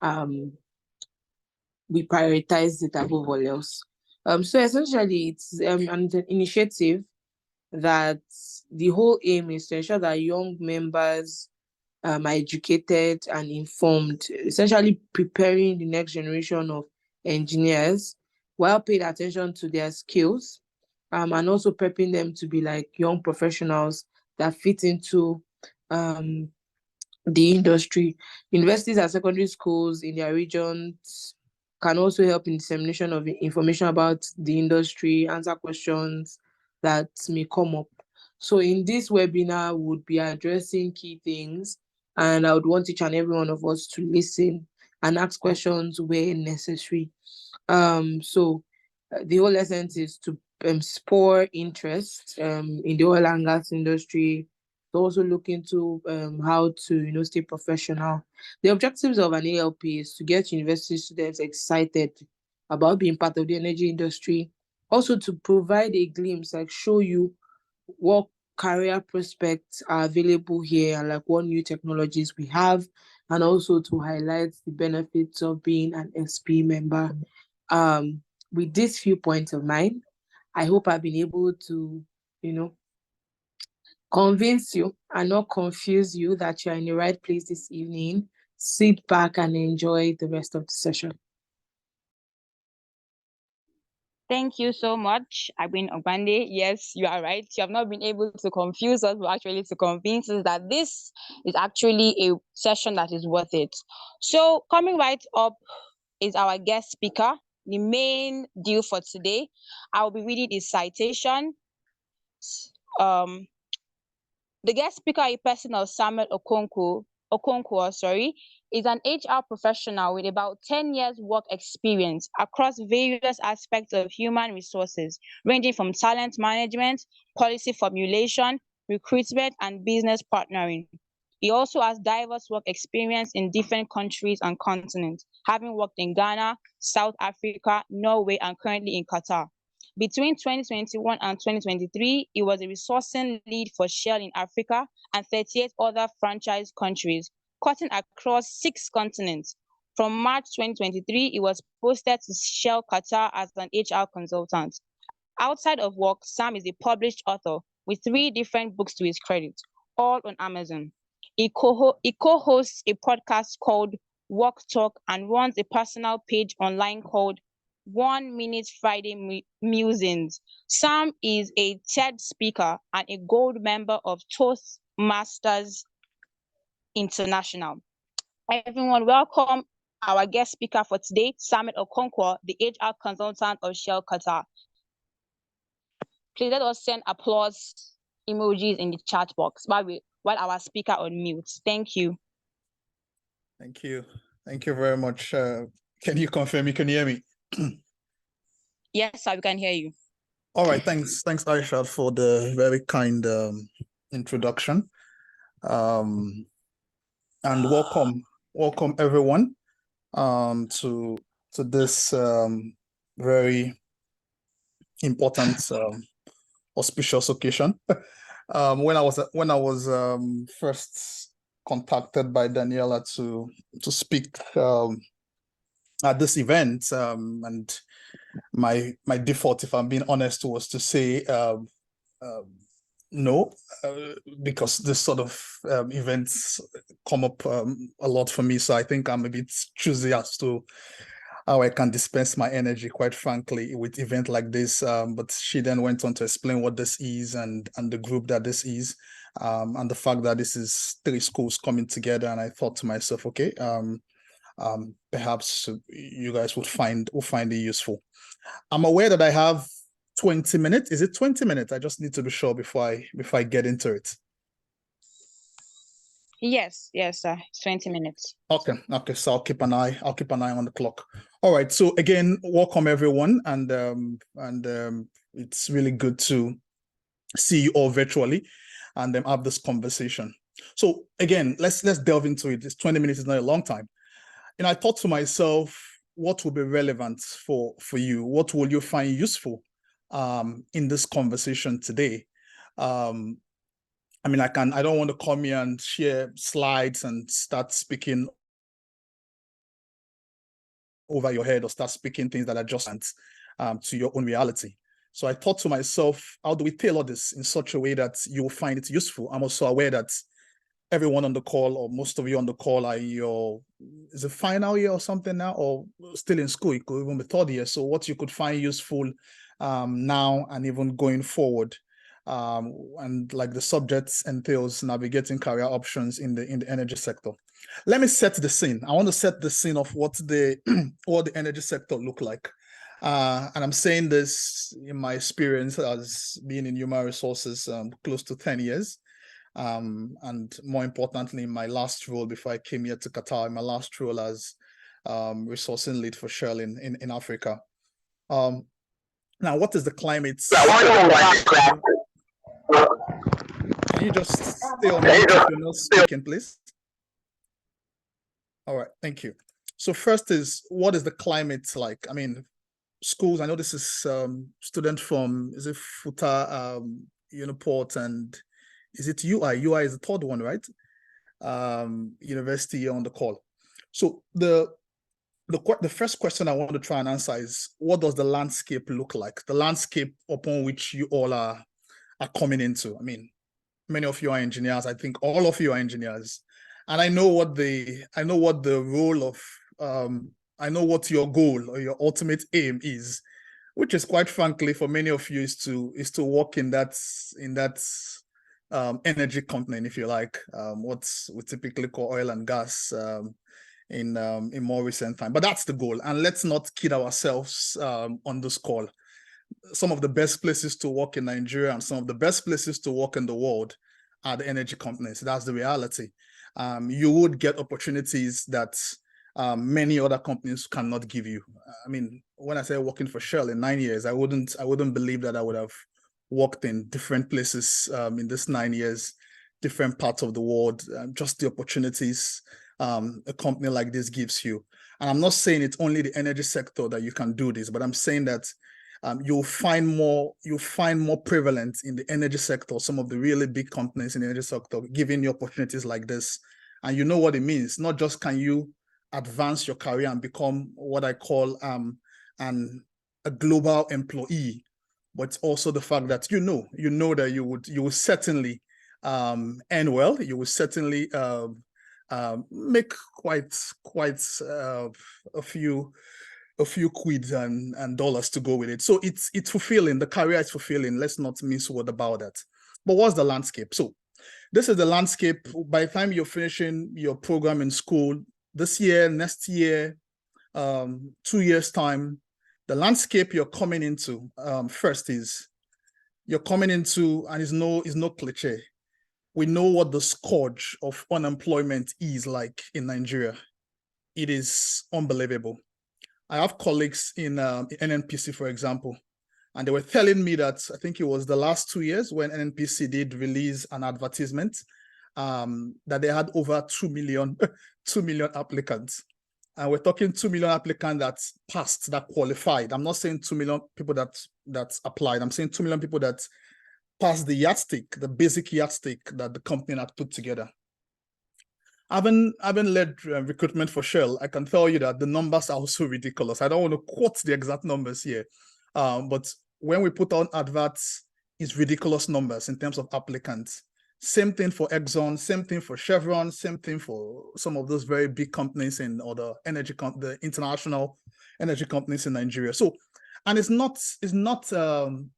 we prioritize it above all else. So essentially, it's an initiative that the whole aim is to ensure that young members are educated and informed, essentially preparing the next generation of engineers while paying attention to their skills, and also prepping them to be like young professionals that fit into the industry. Universities and secondary schools in their regions can also help in dissemination of information about the industry, answer questions that may come up. So in this webinar, we would be addressing key things, and I would want each and every one of us to listen and ask questions where necessary. So the whole essence is to spur interest in the oil and gas industry, to also look into how to stay professional. The objectives of an ALP is to get university students excited about being part of the energy industry, also to provide a glimpse, like show you what career prospects are available here and like what new technologies we have, and also to highlight the benefits of being an SPE member. With these few points of mine, I hope I've been able to, convince you and not confuse you that you're in the right place this evening. Sit back and enjoy the rest of the session. Thank you so much, Agbin Ogbande. Yes, you are right. You have not been able to confuse us, but actually to convince us that this is actually a session that is worth it. So coming right up is our guest speaker, the main deal for today. I will be reading his citation. The guest speaker, a person of Samuel Okonkwo, is an HR professional with about 10 years work experience across various aspects of human resources, ranging from talent management, policy formulation, recruitment, and business partnering. He also has diverse work experience in different countries and continents, having worked in Ghana, South Africa, Norway, and currently in Qatar. Between 2021 and 2023, he was a resourcing lead for Shell in Africa and 38 other franchise countries, cutting across 6 continents. From March 2023, he was posted to Shell Qatar as an HR consultant. Outside of work, Sam is a published author with 3 different books to his credit, all on Amazon. He co-hosts a podcast called Work Talk and runs a personal page online called 1 Minute Friday Musings. Sam is a TED speaker and a gold member of Toastmasters International. Everyone, welcome our guest speaker for today, Samuel Okonkwo, the HR consultant of Shell Qatar. Please let us send applause emojis in the chat box while our speaker on mute. Thank you. Thank you. Thank you very much. Can you confirm you can hear me? Yes, sir, we can hear you. All right, thanks, Aisha, for the very kind introduction. And welcome everyone to this very important auspicious occasion. When I was first contacted by Daniela to speak at this event, and my default, if I'm being honest, was to say no, because this sort of events come up a lot for me. So I think I'm a bit choosy as to how I can dispense my energy, quite frankly, with event like this. But she then went on to explain what this is and the group that this is, and the fact that this is 3 schools coming together. And I thought to myself, okay, perhaps you guys will find it useful. I'm aware that I have 20 minutes. Is it 20 minutes? I just need to be sure before I get into it. Yes, sir. It's 20 minutes. Okay. So I'll keep an eye on the clock. All right. So again, welcome everyone, and it's really good to see you all virtually, and have this conversation. So again, let's delve into it. This 20 minutes is not a long time. And I thought to myself, what will be relevant for you? What will you find useful in this conversation today? I mean, I don't want to come here and share slides and start speaking over your head or start speaking things that are just to your own reality. So I thought to myself, how do we tailor this in such a way that you will find it useful? I'm also aware that everyone on the call, or most of you on the call, are in your, is it final year or something now, or still in school? It could even be third year. So what you could find useful now and even going forward. And like the subject entails navigating career options in the energy sector. Let me set the scene. I want to set the scene of what the what the energy sector look like. And I'm saying this in my experience as being in human resources close to 10 years. And more importantly, in my last role before I came here to Qatar, my last role as resourcing lead for Shell in Africa. Now, what is the climate? Can you just stay on mute if you're not speaking, please? All right, thank you. So first is, what is the climate like? I mean, schools, I know this is student from, is it UNIPORT, and is it UI? UI is the third one, right? University on the call. So the first question I want to try and answer is, what does the landscape look like? The landscape upon which you all are coming into. I mean, many of you are engineers. I think all of you are engineers. And I know what the role of, I know what your goal or your ultimate aim is, which is quite frankly for many of you is to work in that energy company, if you like, what we typically call oil and gas in more recent time. But that's the goal. And let's not kid ourselves on this call. Some of the best places to work in Nigeria and some of the best places to work in the world are the energy companies. That's the reality. You would get opportunities that many other companies cannot give you. I mean, when I say working for Shell in 9 years, I wouldn't believe that I would have worked in different places in this 9 years, different parts of the world, just the opportunities a company like this gives you. And I'm not saying it's only the energy sector that you can do this, but I'm saying that you'll find more prevalent in the energy sector, some of the really big companies in the energy sector giving you opportunities like this. And you know what it means. Not just can you advance your career and become what I call a global employee, but it's also the fact that you know that you will certainly earn well. You will certainly make quite a few quids and dollars to go with it. So it's fulfilling. The career is fulfilling. Let's not miss word about that. But what's the landscape? So this is the landscape. By the time you're finishing your program in school, this year, next year, 2 years time, the landscape you're coming into first is you're coming into, and is no cliche. We know what the scourge of unemployment is like in Nigeria. It is unbelievable. I have colleagues in NNPC, for example, and they were telling me that I think it was the last 2 years when NNPC did release an advertisement that they had over 2 million applicants. And we're talking 2 million applicants that passed, that qualified. I'm not saying 2 million people that applied. I'm saying 2 million people that passed the yardstick, the basic yardstick that the company had put together. Having led recruitment for Shell, I can tell you that the numbers are also ridiculous. I don't want to quote the exact numbers here, but when we put on adverts, it's ridiculous numbers in terms of applicants. Same thing for Exxon, same thing for Chevron, same thing for some of those very big companies in the international energy companies in Nigeria. So, and it's not an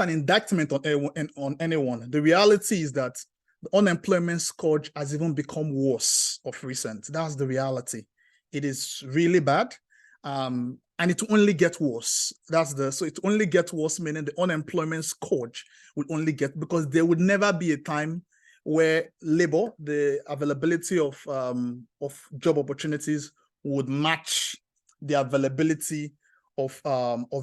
indictment on anyone. The reality is that the unemployment scourge has even become worse of recent. That's the reality. It is really bad, and it will only get worse. So it only gets worse, meaning the unemployment scourge will only get, because there would never be a time where labor, the availability of job opportunities would match the availability of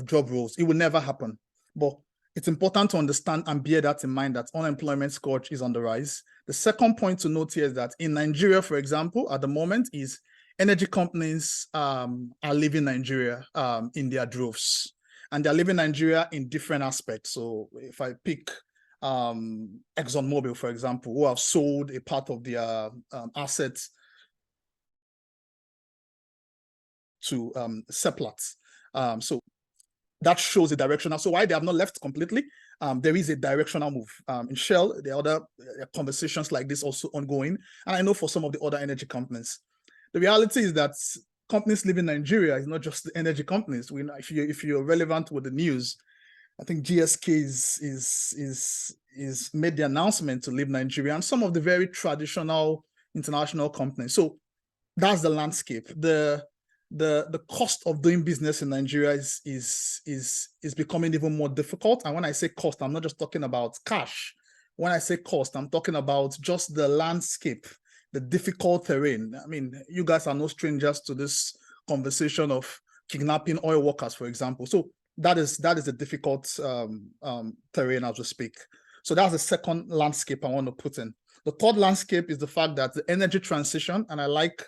job roles. It will never happen. But it's important to understand and bear that in mind, that unemployment scourge is on the rise. The second point to note here is that in Nigeria, for example, at the moment, is energy companies are leaving Nigeria in their droves. And they're leaving Nigeria in different aspects. So if I pick ExxonMobil, for example, who have sold a part of their assets seplat. So that shows the directional. So why they have not left completely, there is a directional move. In Shell, there are other conversations like this also ongoing. And I know for some of the other energy companies. The reality is that companies leaving Nigeria is not just the energy companies. We know if you're relevant with the news, I think GSK is made the announcement to leave Nigeria, and some of the very traditional international companies. So that's the landscape. The cost of doing business in Nigeria is becoming even more difficult. And when I say cost, I'm not just talking about cash. When I say cost, I'm talking about just the landscape, the difficult terrain. I mean, you guys are no strangers to this conversation of kidnapping oil workers, for example. So that is a difficult terrain as we speak. So that's the second landscape I want to put in. The third landscape is the fact that the energy transition, and I like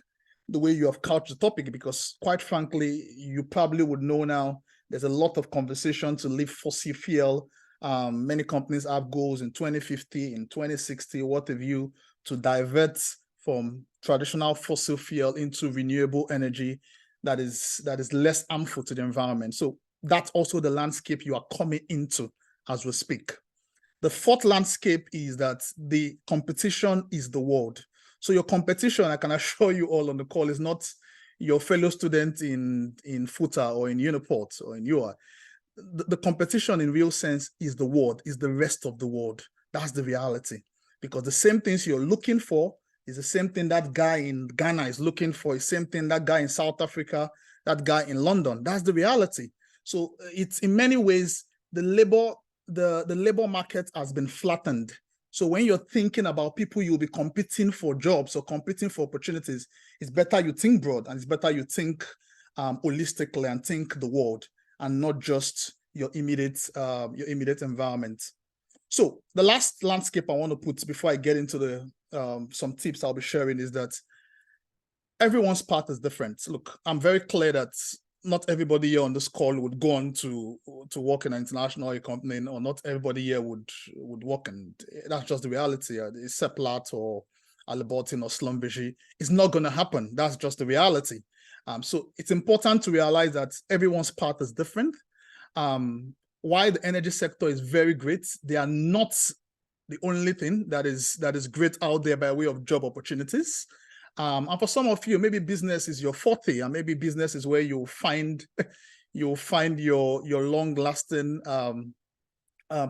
the way you have couched the topic, because quite frankly, you probably would know now, there's a lot of conversation to leave fossil fuel. Many companies have goals in 2050, in 2060, what have you, to divert from traditional fossil fuel into renewable energy that is less harmful to the environment. So that's also the landscape you are coming into as we speak. The fourth landscape is that the competition is the world. So your competition, I can assure you all on the call, is not your fellow student in FUTA or in Uniport or in UR. The competition in real sense is the world, is the rest of the world. That's the reality. Because the same things you're looking for is the same thing that guy in Ghana is looking for, is the same thing that guy in South Africa, that guy in London. That's the reality. So it's in many ways, the labor market has been flattened. So when you're thinking about people you'll be competing for jobs or competing for opportunities, it's better you think broad, and it's better you think holistically and think the world and not just your immediate environment. So the last landscape I want to put before I get into the some tips I'll be sharing is that everyone's path is different. Look, I'm very clear that not everybody here on this call would go on to work in an international oil company, or not everybody here would work, and that's just the reality. Seplat or Alibortin or Schlumberger, it's not going to happen. That's just the reality. So it's important to realize that everyone's path is different. While the energy sector is very great, they are not the only thing that is great out there by way of job opportunities. And for some of you, maybe business is your forte, and maybe business is where you'll find your long-lasting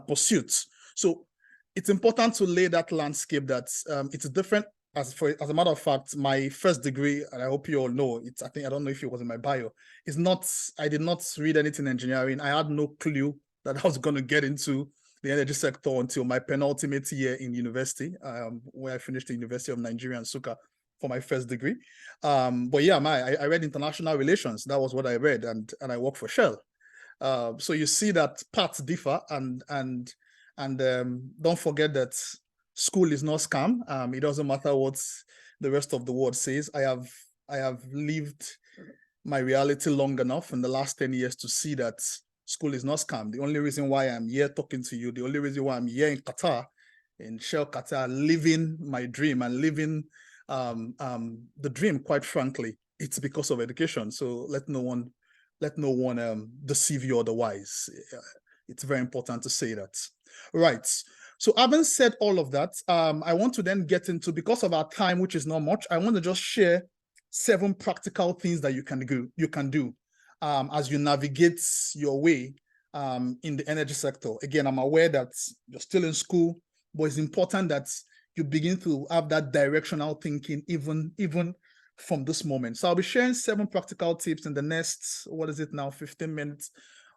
pursuits. So it's important to lay that landscape that it's different. As a matter of fact, my first degree, and I hope you all know, I don't know if it was in my bio, is not, I did not read anything in engineering. I had no clue that I was going to get into the energy sector until my penultimate year in university, where I finished the University of Nigeria in Nsukka for my first degree. But yeah, I read international relations. That was what I read, and I worked for Shell. So you see that paths differ, and don't forget that school is not scam. It doesn't matter what the rest of the world says. I have lived my reality long enough in the last 10 years to see that school is not scam. The only reason why I'm here talking to you, the only reason why I'm here in Qatar, in Shell Qatar, living my dream and living the dream, quite frankly, it's because of education. So let no one deceive you otherwise. It's very important to say that. Right. So having said all of that, I want to then get into, because of our time, which is not much, I want to just share 7 practical things that you can do as you navigate your way in the energy sector. Again, I'm aware that you're still in school, but it's important that you begin to have that directional thinking even from this moment. So I'll be sharing 7 practical tips in the next, 15 minutes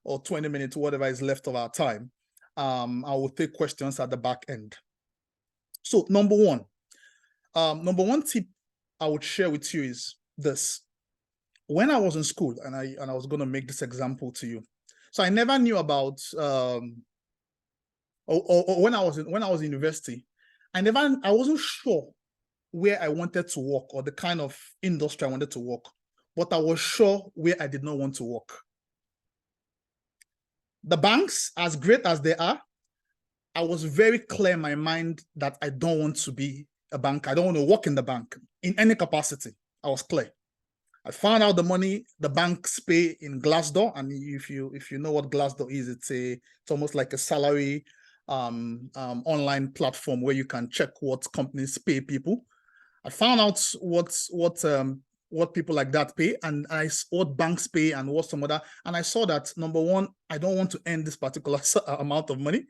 or 20 minutes, whatever is left of our time. I will take questions at the back end. So number one tip I would share with you is this. When I was in school, and I was going to make this example to you. So I never knew about when I was in university, I wasn't sure where I wanted to work or the kind of industry I wanted to work, but I was sure where I did not want to work. The banks, as great as they are, I was very clear in my mind that I don't want to be a banker. I don't want to work in the bank in any capacity. I was clear. I found out the money the banks pay in Glassdoor, and if you know what Glassdoor is, it's almost like a salary online platform where you can check what companies pay people. I found out what people like that pay, and what banks pay and what some other, and I saw that, number one, I don't want to earn this particular amount of money.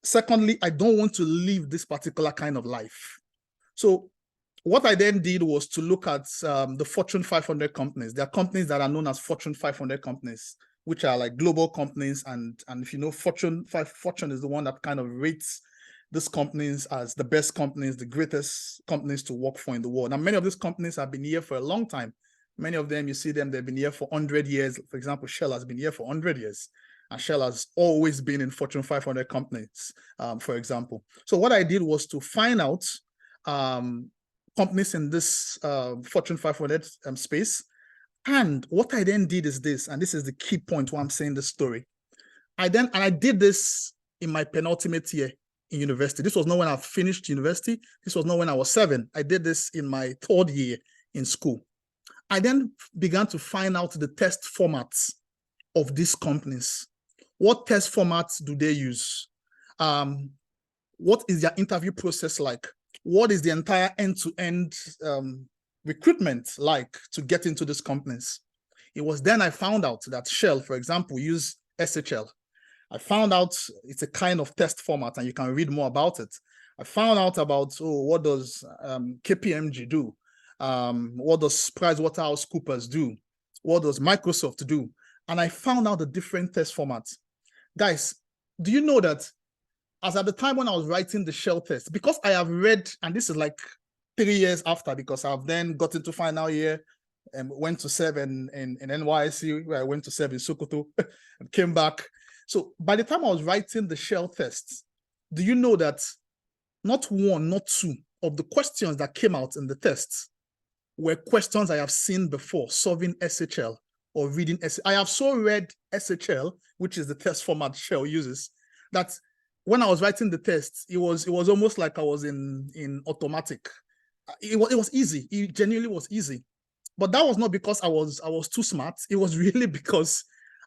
Secondly, I don't want to live this particular kind of life. So what I then did was to look at the Fortune 500 companies. There are companies that are known as Fortune 500 companies, which are like global companies. And if you know, Fortune is the one that kind of rates these companies as the best companies, the greatest companies to work for in the world. And many of these companies have been here for a long time. Many of them, you see them, they've been here for 100 years. For example, Shell has been here for 100 years. And Shell has always been in Fortune 500 companies, for example. So what I did was to find out companies in this Fortune 500 space. And what I then did is this, and this is the key point why I'm saying this story. I did this in my penultimate year in university. This was not when I finished university. This was not when I was 7. I did this in my 3rd year in school. I then began to find out the test formats of these companies. What test formats do they use? What is their interview process like? What is the entire end-to-end recruitment like to get into these companies? It was then I found out that Shell, for example, use SHL. I found out it's a kind of test format, and you can read more about it. I found out about, what does KPMG do? What does PricewaterhouseCoopers do? What does Microsoft do? And I found out the different test formats. Guys, do you know that as at the time when I was writing the Shell test, because I have read, and this is like 3 years after, because I've then got into final year and went to serve in NYSC, where I went to serve in Sokoto and came back. So by the time I was writing the Shell test, do you know that not 1, not 2 of the questions that came out in the test were questions I have seen before, solving SHL or reading SHL. I have so read SHL, which is the test format Shell uses, that when I was writing the test, it was almost like I was in automatic. It was easy. It genuinely was easy. But that was not because I was too smart. It was really because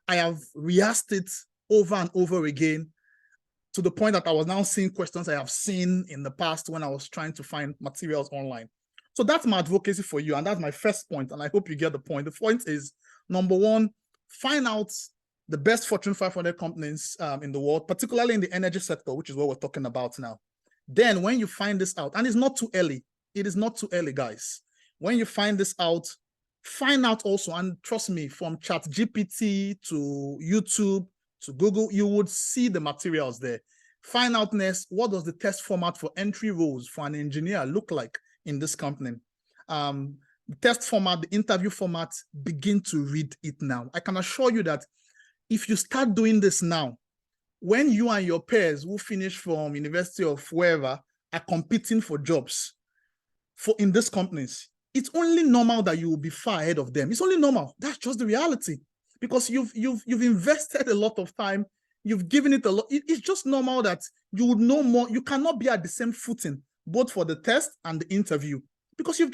I have rehearsed it over and over again, to the point that I was now seeing questions I have seen in the past when I was trying to find materials online. So that's my advocacy for you, and that's my first point, and I hope you get the point. The point is, number one, find out the best Fortune 500 companies in the world, particularly in the energy sector, which is what we're talking about now. Then when you find this out, and it's not too early, it is not too early, guys. When you find this out, find out also, and trust me, from ChatGPT to YouTube to Google, you would see the materials there. Find out next, what does the test format for entry roles for an engineer look like in this company? The test format, the interview format, begin to read it now. I can assure you that if you start doing this now, when you and your peers who finish from university of wherever are competing for jobs in these companies, it's only normal that you will be far ahead of them. It's only normal. That's just the reality, because you've invested a lot of time. You've given it a lot. It's just normal that you would know more. You cannot be at the same footing, both for the test and the interview, because you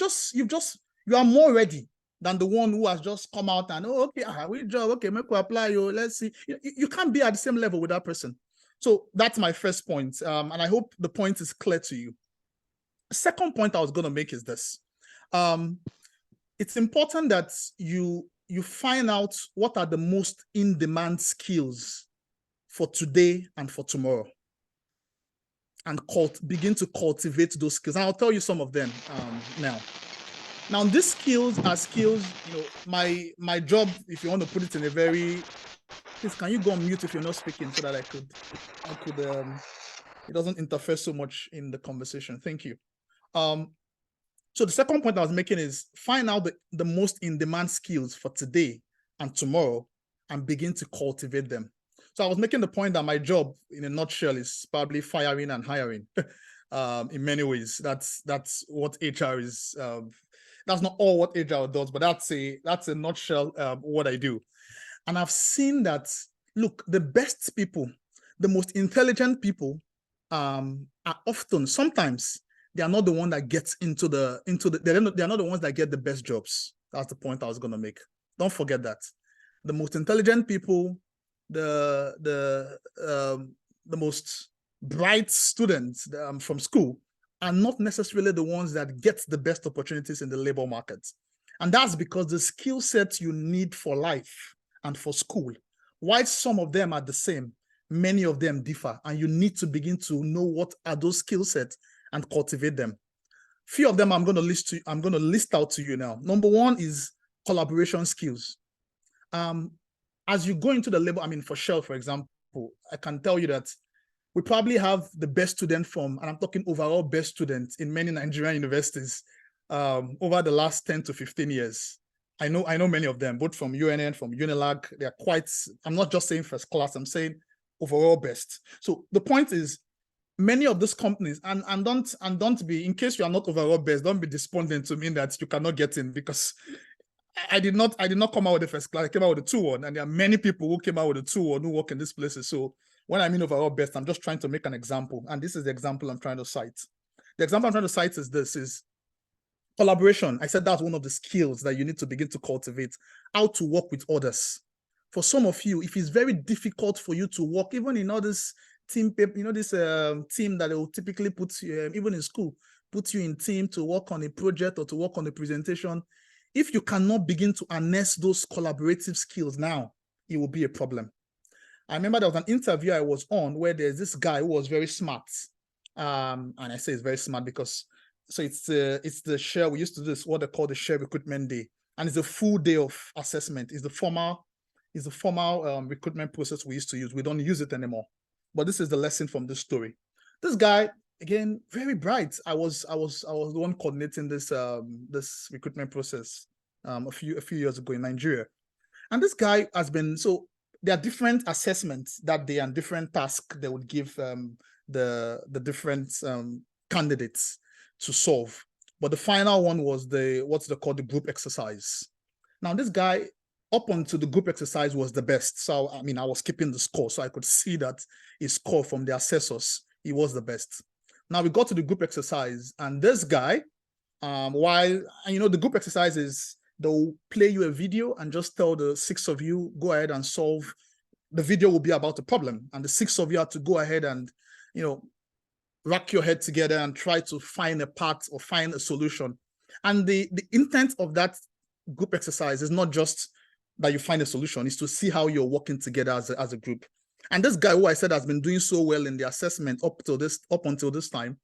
are more ready than the one who has just come out and, okay, we job, okay, make we apply you, let's see. You can't be at the same level with that person. So that's my first point, and I hope the point is clear to you. The second point I was going to make is this. It's important that you find out what are the most in-demand skills for today and for tomorrow, and begin to cultivate those skills. And I'll tell you some of them now. Now, these skills are skills, my job, if you want to put it in a very, please, can you go on mute if you're not speaking, so that I could it doesn't interfere so much in the conversation. Thank you. So the second point I was making is find out the most in-demand skills for today and tomorrow, and begin to cultivate them. So I was making the point that my job, in a nutshell, is probably firing and hiring. In many ways, that's what HR is. That's not all what HR does, but that's a nutshell what I do. And I've seen that, look, the best people, the most intelligent people, are often, sometimes, they are not the one that gets they are not the ones that get the best jobs. That's the point I was going to make. Don't forget that. The most intelligent people, the most bright students from school are not necessarily the ones that get the best opportunities in the labor market. And that's because the skill sets you need for life and for school, while some of them are the same, many of them differ, and you need to begin to know what are those skill sets and cultivate them. Few of them I'm going to list out to you now. Number one is collaboration skills. As you go into the labor, for Shell, for example, I can tell you that we probably have the best student from, and I'm talking overall best students in many Nigerian universities over the last 10 to 15 years. I know many of them, both from UNN, from Unilag. They're quite, I'm not just saying first class, I'm saying overall best. So the point is, many of these companies, and don't be, in case you are not overall best, don't be despondent to mean that you cannot get in, because I did not come out with the first class. I came out with the 2-1, and there are many people who came out with the 2-1 who work in these places. So when I mean overall best, I'm just trying to make an example, and this is the example I'm trying to cite. The example I'm trying to cite is this: is collaboration. I said that's one of the skills that you need to begin to cultivate, how to work with others. For some of you, if it's very difficult for you to work, even in all this team, this team that they will typically put you, even in school, put you in team to work on a project or to work on a presentation. If you cannot begin to harness those collaborative skills now, it will be a problem. I remember there was an interview I was on where there's this guy who was very smart. And I say it's very smart because, so it's the share, we used to do this, what they call the share recruitment day. And it's a full day of assessment. It's the formal recruitment process we used to use. We don't use it anymore. But this is the lesson from this story. This guy, again, very bright. I was the one coordinating this this recruitment process a few years ago in Nigeria. And this guy has been, so there are different assessments that day and different tasks they would give the different candidates to solve. But the final one was what's called the group exercise. Now this guy, up until the group exercise, was the best. So I was keeping the score, so I could see that his score from the assessors, he was the best. Now we got to the group exercise, and this guy, the group exercise is, they'll play you a video and just tell the 6 of you, go ahead and solve. The video will be about a problem, and the 6 of you have to go ahead and, rack your head together and try to find a path or find a solution. And the intent of that group exercise is not just that you find a solution, is to see how you're working together as a group. And this guy, who I said has been doing so well in the assessment up until this time,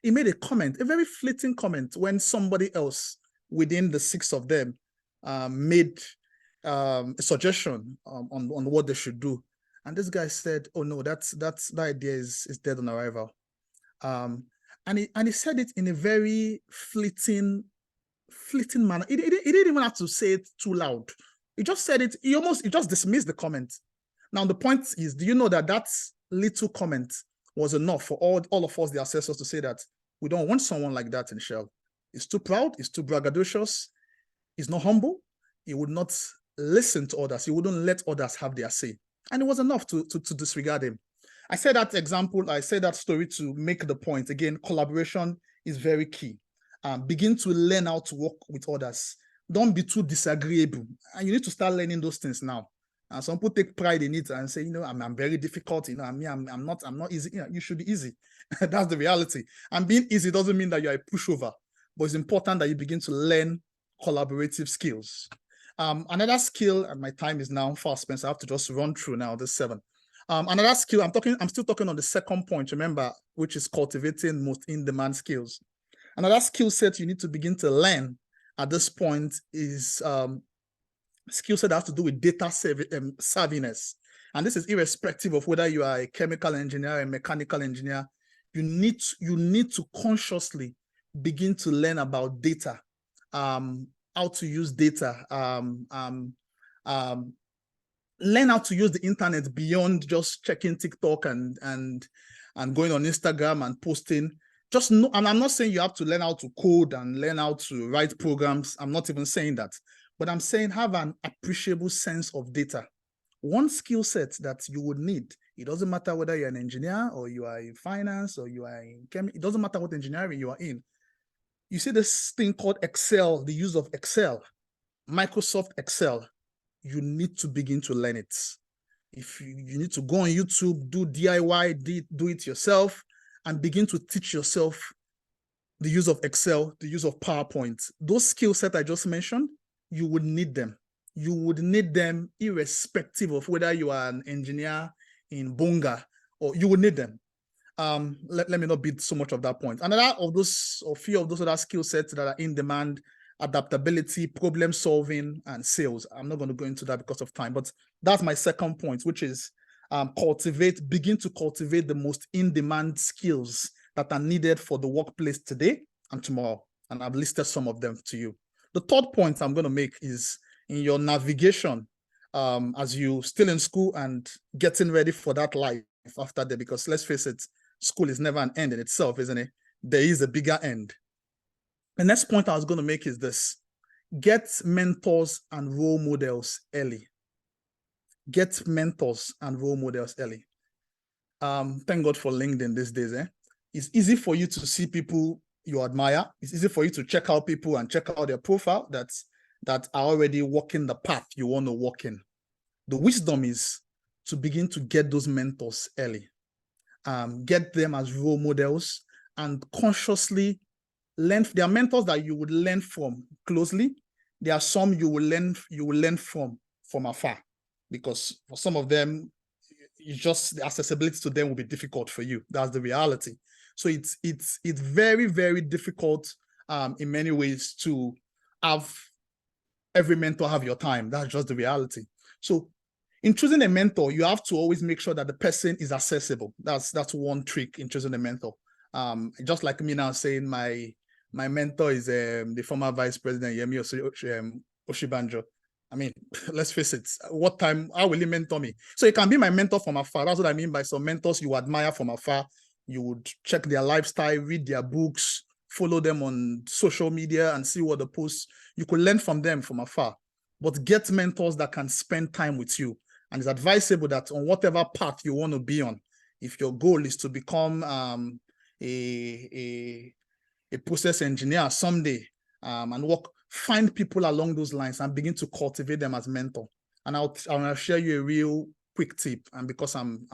he made a comment, a very fleeting comment, when somebody else within the 6 of them made a suggestion on what they should do. And this guy said, "Oh no, that idea is dead on arrival." And he said it in a very fleeting manner. He didn't even have to say it too loud. He just said it. He just dismissed the comment. Now the point is, do you know that little comment was enough for all of us, the assessors, to say that we don't want someone like that in Shell? He's too proud. He's too braggadocious. He's not humble. He would not listen to others. He wouldn't let others have their say. And it was enough to disregard him. I said that example, I said that story to make the point. Again, collaboration is very key. Begin to learn how to work with others. Don't be too disagreeable. And you need to start learning those things now. And some people take pride in it and say, I'm very difficult. I'm not easy. You should be easy. That's the reality. And being easy doesn't mean that you're a pushover, but it's important that you begin to learn collaborative skills. Another skill, and my time is now fast spent, so I have to just run through now this 7. Another skill, I'm still talking on the second point, remember, which is cultivating most in-demand skills. Another skill set you need to begin to learn at this point is skill set that has to do with data savviness. And this is irrespective of whether you are a chemical engineer or a mechanical engineer. You need to consciously begin to learn about data, how to use data, learn how to use the internet beyond just checking TikTok and going on Instagram and posting. Just know, and I'm not saying you have to learn how to code and learn how to write programs. I'm not even saying that. But I'm saying have an appreciable sense of data. One skill set that you would need, it doesn't matter whether you're an engineer or you are in finance or you are in chemistry, it doesn't matter what engineering you are in. You see this thing called Excel, the use of Excel. Microsoft Excel, you need to begin to learn it. If you need to go on YouTube, do DIY, do it yourself, and begin to teach yourself the use of Excel, the use of PowerPoint. Those skill sets I just mentioned, you would need them. You would need them irrespective of whether you are an engineer in Bonga, or you would need them. Let me not beat so much of that point. Another of those, or few of those other skill sets that are in demand: adaptability, problem solving, and sales. I'm not going to go into that because of time, but that's my second point, which is begin to cultivate the most in-demand skills that are needed for the workplace today and tomorrow. And I've listed some of them to you. The third point I'm going to make is in your navigation, as you still in school and getting ready for that life after that, because let's face it, school is never an end in itself, isn't it? There is a bigger end. The next point I was going to make is this: get mentors and role models early. Get mentors and role models early. Thank God for LinkedIn these days. It's easy for you to see people you admire. It's easy for you to check out people and check out their profile that are already walking the path you want to walk in. The wisdom is to begin to get those mentors early. Get them as role models and consciously learn. There are mentors that you would learn from closely. There are some you will learn from afar, because for some of them, just the accessibility to them will be difficult for you. That's the reality. So it's very, very difficult in many ways to have every mentor have your time. That's just the reality. So in choosing a mentor, you have to always make sure that the person is accessible. That's one trick in choosing a mentor. Just like me now saying my mentor is the former Vice President Yemi Oshibanjo. I mean, let's face it, how will he mentor me? So he can be my mentor from afar. That's what I mean by some mentors you admire from afar. You would check their lifestyle, read their books, follow them on social media and see what they post. You could learn from them from afar, but get mentors that can spend time with you. And it's advisable that on whatever path you want to be on, if your goal is to become a process engineer someday and find people along those lines and begin to cultivate them as mentor. And I'll share you a real quick tip. And because I'm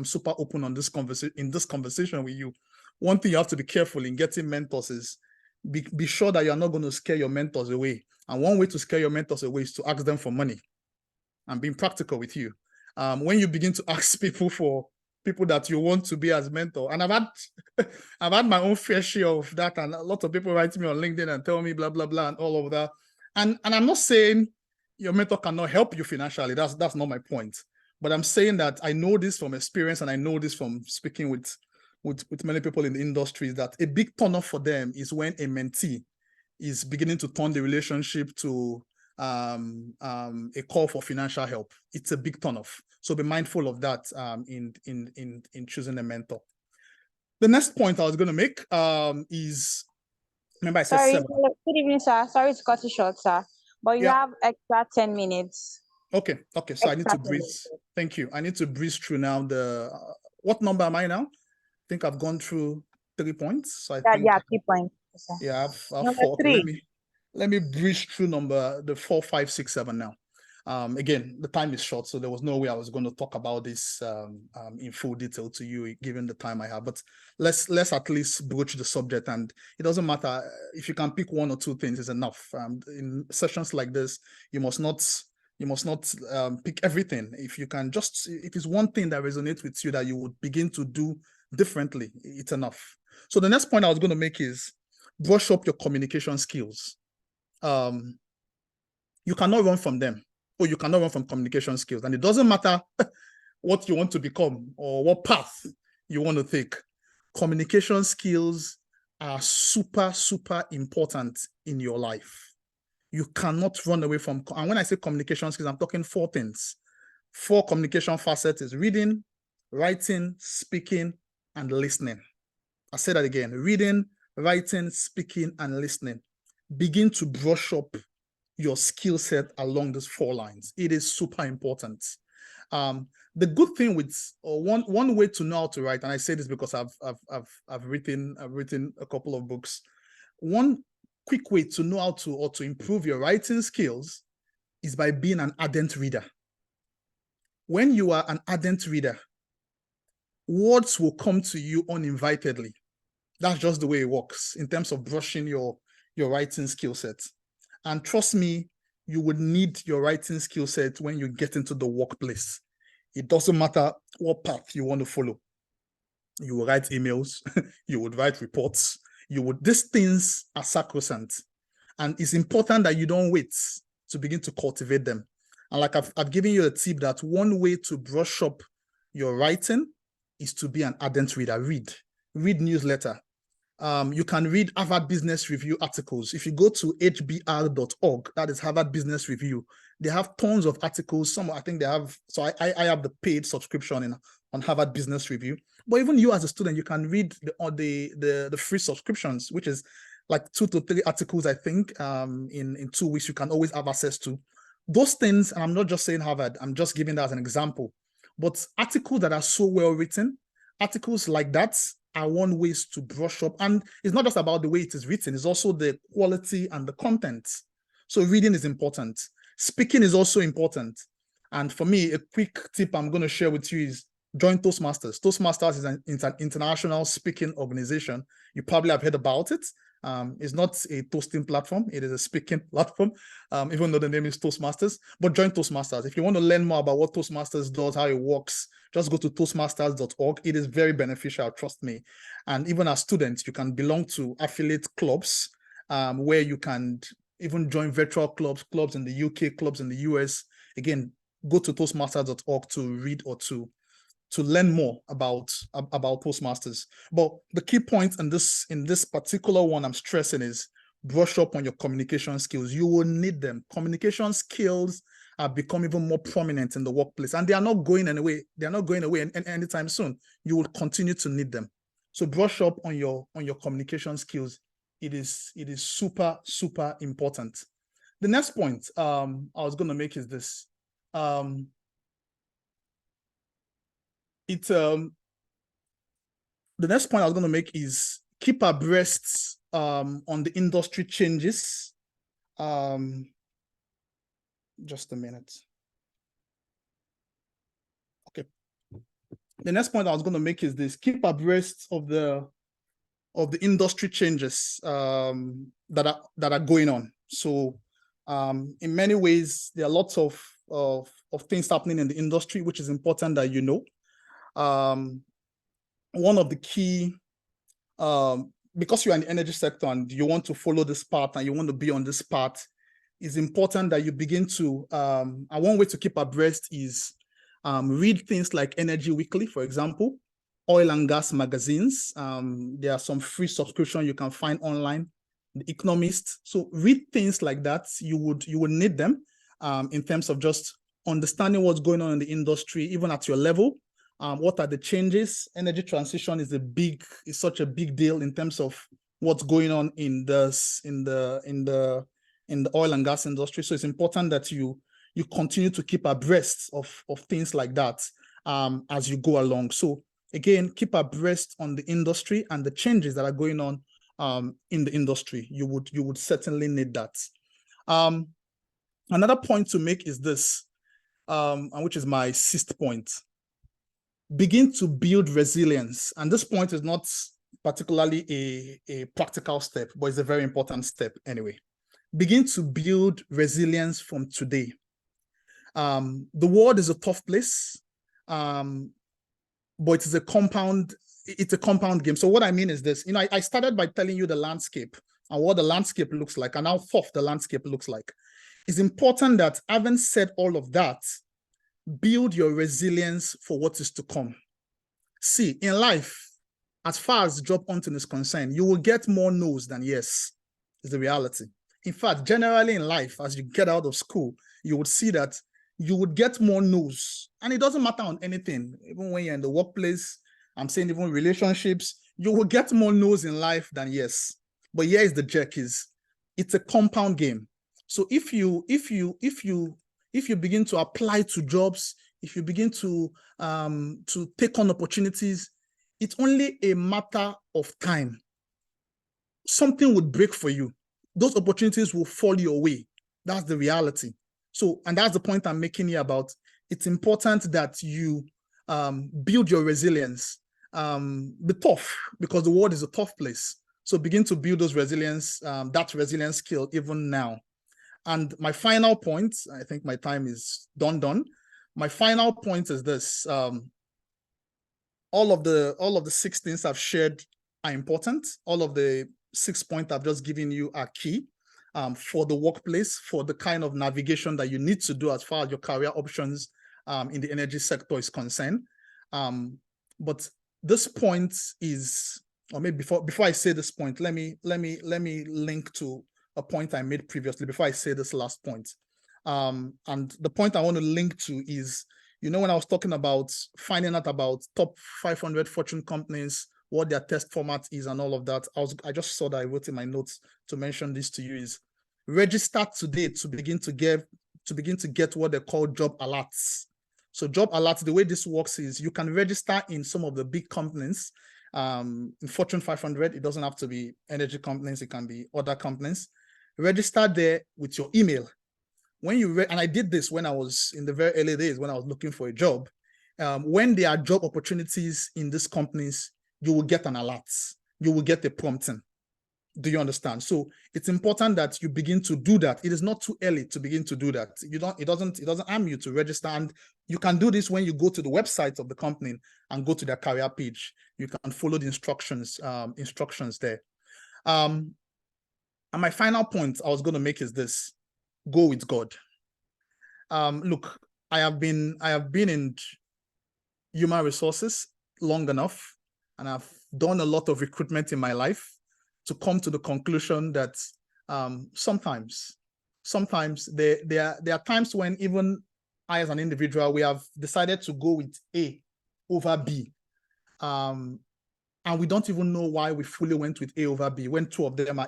super open on this conversation with you, one thing you have to be careful in getting mentors is be sure that you're not going to scare your mentors away. And one way to scare your mentors away is to ask them for money. And being practical with you. When you begin to ask people for people that you want to be as mentor, and I've had my own fair share of that, and a lot of people write to me on LinkedIn and tell me blah blah blah and all of that. And I'm not saying your mentor cannot help you financially. That's not my point. But I'm saying that I know this from experience, and I know this from speaking with many people in the industry, that a big turn off for them is when a mentee is beginning to turn the relationship to a call for financial help. It's a big turnoff. So be mindful of that in choosing a mentor. The next point I was going to make is, remember I said Sorry, 7. good evening, sir. Sorry to cut you short, sir, but you have extra 10 minutes. Okay. So I need to breeze. Thank you. I need to breeze through now. What number am I now? I think I've gone through 3 points. So I think 3 points. Sir. Yeah, I've Number 4. three. Okay, let me breeze through the 4, 5, 6, 7 now. Again, the time is short, so there was no way I was going to talk about this in full detail to you, given the time I have. But let's at least broach the subject, and it doesn't matter if you can pick 1 or 2 things is enough. In sessions like this, you must not pick everything. If you can if it's one thing that resonates with you that you would begin to do differently, it's enough. So the next point I was going to make is brush up your communication skills. You cannot run from them, or you cannot run from communication skills. And it doesn't matter what you want to become or what path you want to take. Communication skills are super, super important in your life. You cannot run away from, and when I say communication skills, I'm talking 4 things. 4 communication facets is reading, writing, speaking, and listening. I say that again: reading, writing, speaking, and listening. Begin to brush up your skill set along these 4 lines. It is super important. The good thing with one way to know how to write, and I say this because I've written a couple of books. One quick way to know how to, or to improve your writing skills is by being an ardent reader. When you are an ardent reader, words will come to you uninvitedly. That's just the way it works in terms of brushing your writing skill set. And trust me, you would need your writing skill set when you get into the workplace. It doesn't matter what path you want to follow. You will write emails, you would write reports, these things are sacrosanct. And it's important that you don't wait to begin to cultivate them. And like I've given you a tip that one way to brush up your writing is to be an ardent reader. Read newsletter. You can read Harvard Business Review articles. If you go to hbr.org, that is Harvard Business Review, they have tons of articles. Some, I think they have, so I have the paid subscription on Harvard Business Review. But even you as a student, you can read the free subscriptions, which is like 2 to 3 articles, I think, in 2 weeks, you can always have access to. Those things, and I'm not just saying Harvard, I'm just giving that as an example. But articles that are so well written, articles like that are one ways to brush up. And it's not just about the way it is written, it's also the quality and the content. So reading is important. Speaking is also important. And for me, a quick tip I'm going to share with you is join Toastmasters. Toastmasters is an international speaking organization. You probably have heard about it. It's not a toasting platform, it is a speaking platform, even though the name is Toastmasters. But join Toastmasters. If you want to learn more about what Toastmasters does, how it works, just go to toastmasters.org. It is very beneficial, trust me. And even as students, you can belong to affiliate clubs, where you can even join virtual clubs in the UK, clubs in the US. Again, go to toastmasters.org to read or to learn more about Toastmasters. But the key point in this particular one I'm stressing is brush up on your communication skills. You will need them. Communication skills are becoming even more prominent in the workplace, and they are not going anywhere. They are not going away anytime soon. You will continue to need them. So brush up on your communication skills. It is super, super important. The next point I was going to make is this. The next point I was going to make is keep abreast on the industry changes. Just a minute. Okay. The next point I was going to make is this: keep abreast of the industry changes that are going on. So in many ways, there are lots of things happening in the industry, which is important that you know. One of the key, because you're in the energy sector and you want to follow this path and you want to be on this path, it's important that you begin to, and one way to keep abreast is read things like Energy Weekly, for example, oil and gas magazines. There are some free subscription you can find online, The Economist. So read things like that. You would need them in terms of just understanding what's going on in the industry, even at your level. What are the changes? Energy transition is such a big deal in terms of what's going on in the oil and gas industry. So it's important that you continue to keep abreast of things like that as you go along. So again, keep abreast on the industry and the changes that are going on in the industry. You would certainly need that. Another point to make is this, and which is my 6th point. Begin to build resilience. And this point is not particularly a practical step, but it's a very important step anyway. Begin to build resilience from today. The world is a tough place, but it's a compound game. So what I mean is this, I started by telling you the landscape and what the landscape looks like and how tough the landscape looks like. It's important that, having said all of that, build your resilience for what is to come. See, in life, as far as job hunting is concerned, you will get more no's than yes, is the reality. In fact, generally in life, as you get out of school, you would see that you would get more no's. And it doesn't matter on anything. Even when you're in the workplace, I'm saying even relationships, you will get more no's in life than yes. But here is the jerk: it's a compound game. So if you begin to apply to jobs, if you begin to take on opportunities, it's only a matter of time. Something would break for you. those opportunities will fall your way. That's the reality. So, and that's the point I'm making here about it's important that you build your resilience. Be tough, because the world is a tough place. So begin to build those resilience, that resilience skill even now. And my final point, I think my time is done. My final point is this: all of the 6 things I've shared are important. All of the 6 points I've just given you are key for the workplace, for the kind of navigation that you need to do as far as your career options in the energy sector is concerned. But this point is, or maybe before I say this point, let me link to a point I made previously before I say this last point. And the point I want to link to is, when I was talking about finding out about top 500 Fortune companies, what their test format is and all of that, I just saw that I wrote in my notes to mention this to you, is register today to begin to get what they call job alerts. So job alerts, the way this works is you can register in some of the big companies, in Fortune 500. It doesn't have to be energy companies, it can be other companies. Register there with your email. When you and I did this when I was in the very early days when I was looking for a job. When there are job opportunities in these companies, you will get an alert. You will get a prompting. Do you understand? So it's important that you begin to do that. It is not too early to begin to do that. It doesn't harm you to register, and you can do this when you go to the website of the company and go to their career page. You can follow the instructions there. And my final point I was going to make is this: go with God. Look, I have been in human resources long enough, and I've done a lot of recruitment in my life to come to the conclusion that sometimes there are times when even I, as an individual, we have decided to go with A over B. And we don't even know why we fully went with A over B when 2 of them are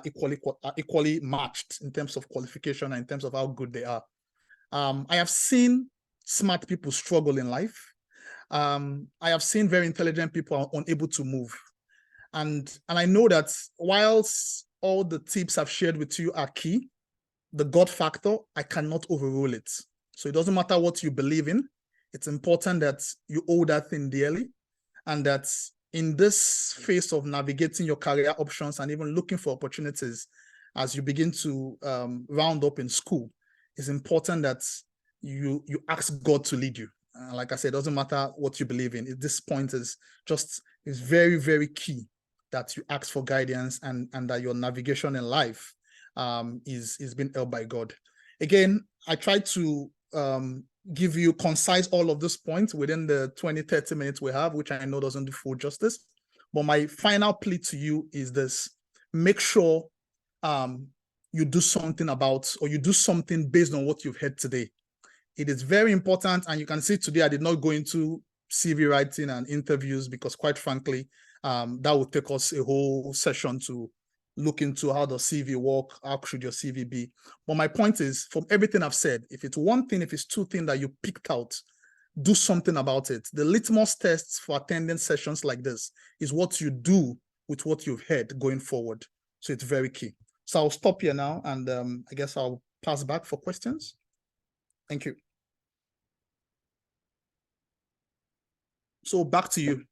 equally matched in terms of qualification and in terms of how good they are. I have seen smart people struggle in life. I have seen very intelligent people unable to move. And I know that whilst all the tips I've shared with you are key, the God factor, I cannot overrule it. So it doesn't matter what you believe in. It's important that you hold that thing dearly, and that in this phase of navigating your career options and even looking for opportunities as you begin to round up in school, it's important that you ask God to lead you. Like I said, it doesn't matter what you believe in. At this point is very, very key that you ask for guidance, and that your navigation in life is being held by God. Again, I try to give you concise all of these points within the 20-30 minutes we have, which I know doesn't do full justice. But my final plea to you is this: make sure you do something about, or you do something based on what you've heard today. It is very important. And you can see today I did not go into CV writing and interviews, because quite frankly, that would take us a whole session to look into how does CV work, how should your CV be. But my point is, from everything I've said, if it's one thing, if it's 2 things that you picked out, do something about it. The litmus tests for attending sessions like this is what you do with what you've heard going forward. So it's very key. So I'll stop here now, and I guess I'll pass back for questions. Thank you. So back to you.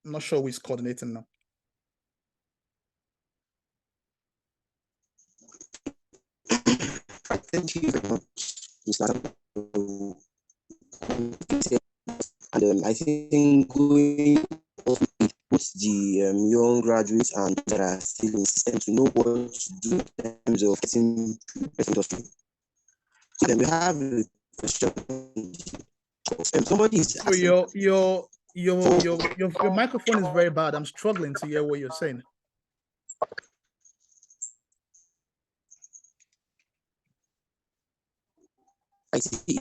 I'm not sure who's coordinating now. Thank you very much, Mr. And I think going with the young graduates and that are still in system to know what to do in terms of getting to the industry. So then we have a question. Somebody is asking. So your microphone is very bad. I'm struggling to hear what you're saying. I see.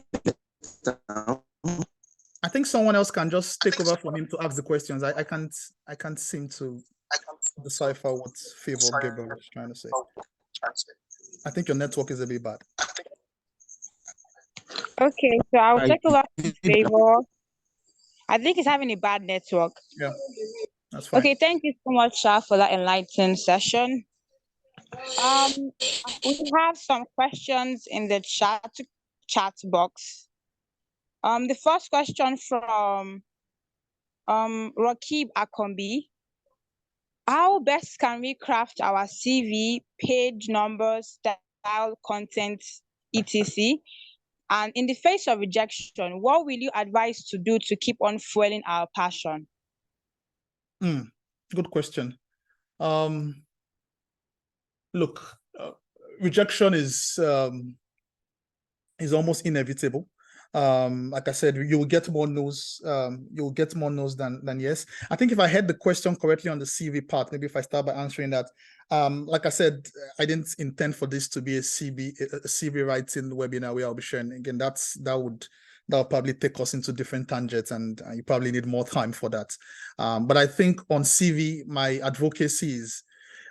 I think someone else can just take over for him to ask the questions. I can't seem to decipher what Favor Gabriel was trying to say. I think your network is a bit bad. Okay, so I'll take over Favor. I think he's having a bad network. Yeah, that's fine. Okay, thank you so much, Sha, for that enlightening session. We have some questions in the chat box. The first question from Rakib Akombi. How best can we craft our CV, page numbers, style, content, etc.? And in the face of rejection, what will you advise to do to keep on fueling our passion? Good question. Look, rejection is almost inevitable. Like I said, you will get more no's. You will get more no's than yes. I think if I heard the question correctly on the CV part, maybe if I start by answering that, like I said, I didn't intend for this to be a CV writing webinar where I'll be sharing. Again, that'll probably take us into different tangents, and you probably need more time for that. But I think on CV, my advocacy is,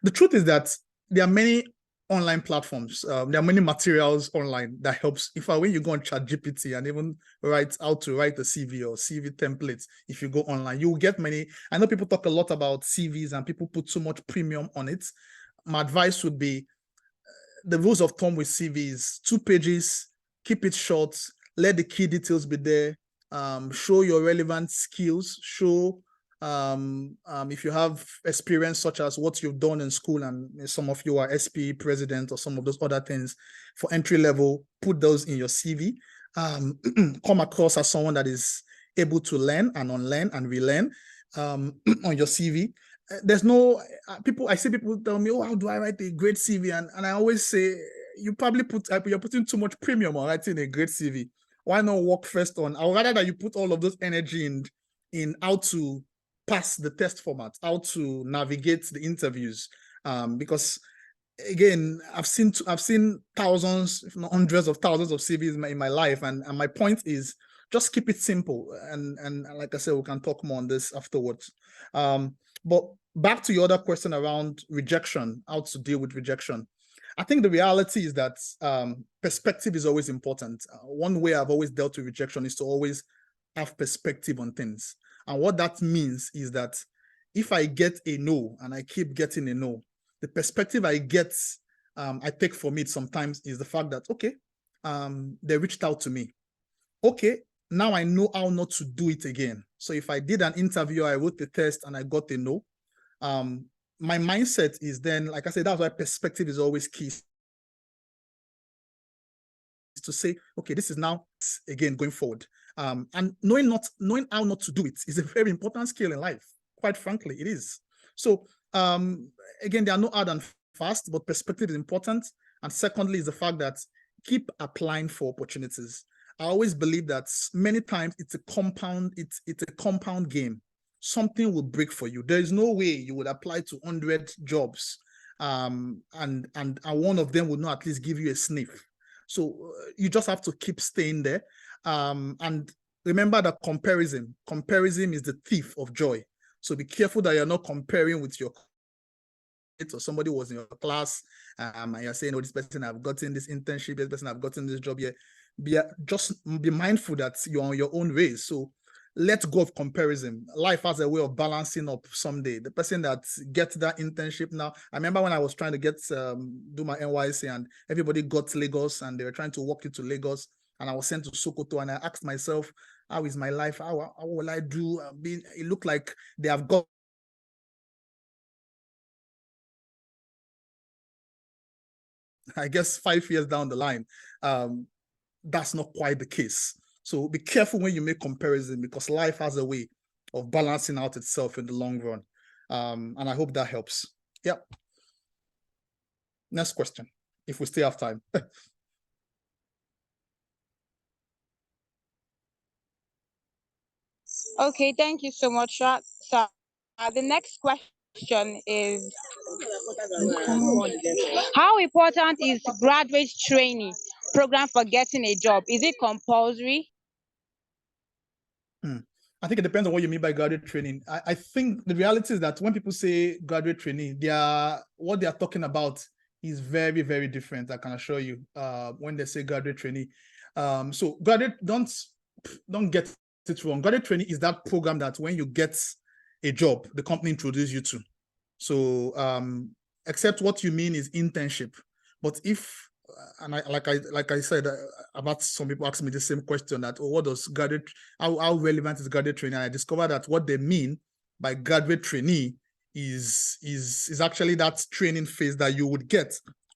the truth is that there are many online platforms. There are many materials online that helps. In fact, when you go on ChatGPT and even write how to write a CV or CV templates, if you go online, you will get many. I know people talk a lot about CVs and people put so much premium on it. My advice would be, the rules of thumb with CVs: 2 pages, keep it short, let the key details be there, show your relevant skills, show if you have experience such as what you've done in school, and some of you are SPE president or some of those other things for entry level, put those in your CV. Come across as someone that is able to learn and unlearn and relearn on your CV. There's no people. I see people tell me, "Oh, how do I write a great CV?" And I always say, you're putting too much premium on writing a great CV. Why not work first on? I would rather that you put all of those energy in how to pass the test format, how to navigate the interviews, because again, I've seen thousands, if not hundreds of thousands of CVs in my life, and my point is, just keep it simple. And like I said, we can talk more on this afterwards. But back to your other question around rejection, how to deal with rejection. I think the reality is that perspective is always important. One way I've always dealt with rejection is to always have perspective on things. And what that means is that if I get a no and I keep getting a no, the perspective I get, I take from it sometimes is the fact that, okay, they reached out to me. Okay, now I know how not to do it again. So if I did an interview, I wrote the test and I got a no, my mindset is then, like I said, that's why perspective is always key. To say, okay, this is now again going forward. And knowing how not to do it is a very important skill in life. Quite frankly, it is. So again, there are no hard and fast, but perspective is important. And secondly, is the fact that keep applying for opportunities. I always believe that many times it's a compound game. Something will break for you. There is no way you would apply to 100 jobs, and one of them would not at least give you a sniff. So you just have to keep staying there. And remember that comparison is the thief of joy. So be careful that you're not comparing with your or somebody who was in your class, and you're saying, oh, this person I've gotten this internship, this person I've gotten this job here. Just be mindful that you're on your own race. So let go of comparison. Life has a way of balancing up someday. The person that gets that internship now, I remember when I was trying to do my NYC and everybody got Lagos and they were trying to walk into Lagos, and I was sent to Sokoto, and I asked myself, how is my life? How will I do? It looked like they have got I guess 5 years down the line. That's not quite the case. So be careful when you make comparison, because life has a way of balancing out itself in the long run. And I hope that helps. Yeah. Next question, if we still have time. Okay, thank you so much, sir. The next question is, how important is graduate training program for getting a job? Is it compulsory? I think it depends on what you mean by graduate training. I think the reality is that when people say graduate training, what they are talking about is very, very different. I can assure you, when they say graduate training. So graduate, don't get it wrong. Graduate training is that program that when you get a job, the company introduces you to. So except what you mean is internship. But if, and like I said, I've had some people ask me the same question that, oh, what does graduate, how relevant is graduate training? And I discovered that what they mean by graduate trainee is actually that training phase that you would get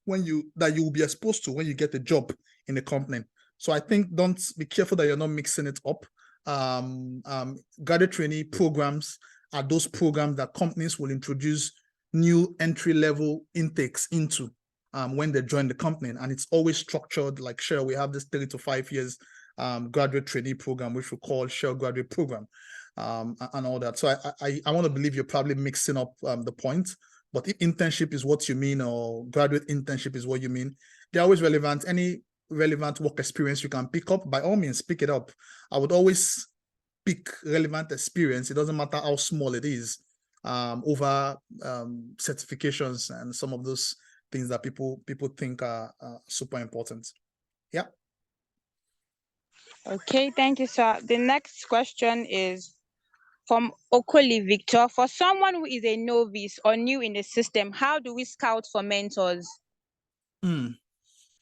that you will be exposed to when you get a job in a company. So I think don't be careful that you're not mixing it up. Graduate trainee programs are those programs that companies will introduce new entry-level intakes into when they join the company, and it's always structured like Shell. We have this 3 to 5 years graduate trainee program, which we call Shell graduate program, and all that. So I want to believe you're probably mixing up the point. But if internship is what you mean, or graduate internship is what you mean, they're always relevant. Any relevant work experience you can pick up, by all means, pick it up. I would always pick relevant experience. It doesn't matter how small it is, over certifications and some of those things that people think are super important. Yeah. Okay, thank you, sir. The next question is from Okoli Victor. For someone who is a novice or new in the system, how do we scout for mentors?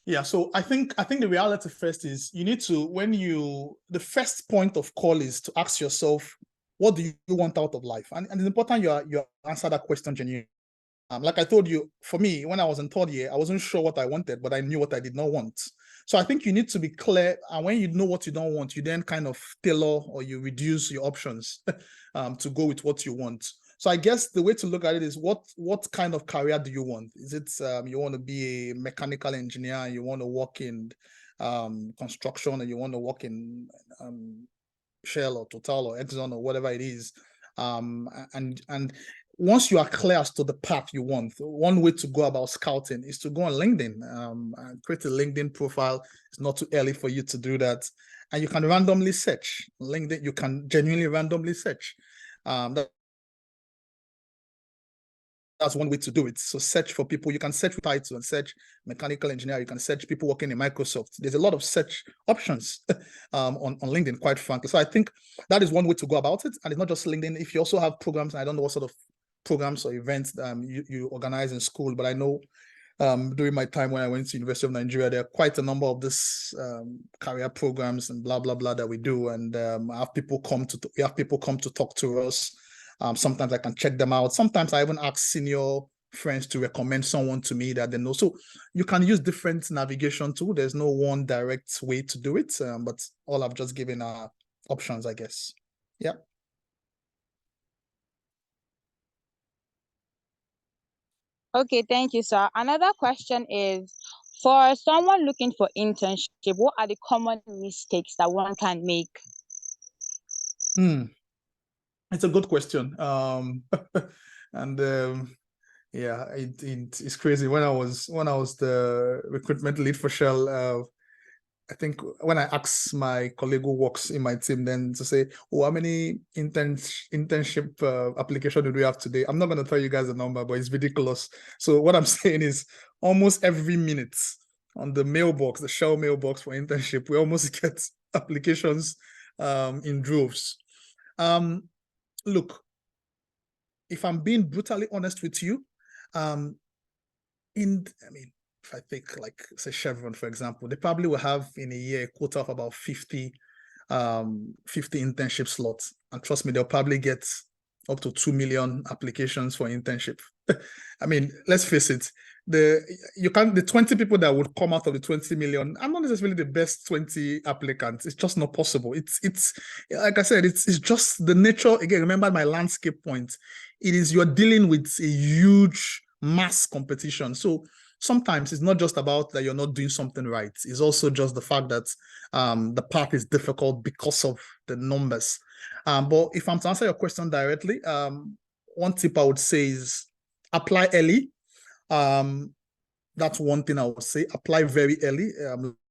Yeah, so I think the reality first is you need to, the first point of call is to ask yourself, what do you want out of life? And it's important you answer that question genuinely. Like I told you, for me, when I was in third year, I wasn't sure what I wanted, but I knew what I did not want. So I think you need to be clear, and when you know what you don't want, you then kind of tailor or you reduce your options to go with what you want. So I guess the way to look at it is what kind of career do you want? Is it you want to be a mechanical engineer, and you want to work in construction, and you want to work in Shell or Total or Exxon or whatever it is, and once you are clear as to the path you want, one way to go about scouting is to go on LinkedIn, and create a LinkedIn profile. It's not too early for you to do that. And you can randomly search LinkedIn. You can genuinely randomly search. That's one way to do it. So search for people. You can search with title and search mechanical engineer. You can search people working in Microsoft. There's a lot of search options on LinkedIn, quite frankly. So I think that is one way to go about it. And it's not just LinkedIn. If you also have programs, I don't know what sort of programs or events you organize in school, but I know during my time when I went to University of Nigeria, there are quite a number of this career programs and blah blah blah that we do, and we have people come to talk to us. Sometimes I can check them out. Sometimes I even ask senior friends to recommend someone to me that they know. So you can use different navigation tools. There's no one direct way to do it, but all I've just given are options, I guess. Yeah. Okay, thank you, sir. Another question is, for someone looking for internship, what are the common mistakes that one can make? It's a good question. And yeah, it's crazy. When I was the recruitment lead for Shell, I think when I asked my colleague who works in my team then to say, oh, how many internship application do we have today? I'm not going to tell you guys the number, but it's ridiculous. So what I'm saying is almost every minute on the mailbox, the Shell mailbox for internship, we almost get applications in droves. Look, if I'm being brutally honest with you, if I think like say Chevron, for example, they probably will have in a year a quota of about 50 internship slots. And trust me, they'll probably get up to 2 million applications for internship. I mean, let's face it, the 20 people that would come out of the 20 million are not necessarily the best 20 applicants. It's just not possible. It's like I said, it's just the nature. Again, remember my landscape point. It is you're dealing with a huge mass competition. So sometimes it's not just about that you're not doing something right. It's also just the fact that the path is difficult because of the numbers. But if I'm to answer your question directly, one tip I would say is apply early. That's one thing I would say. Apply very early,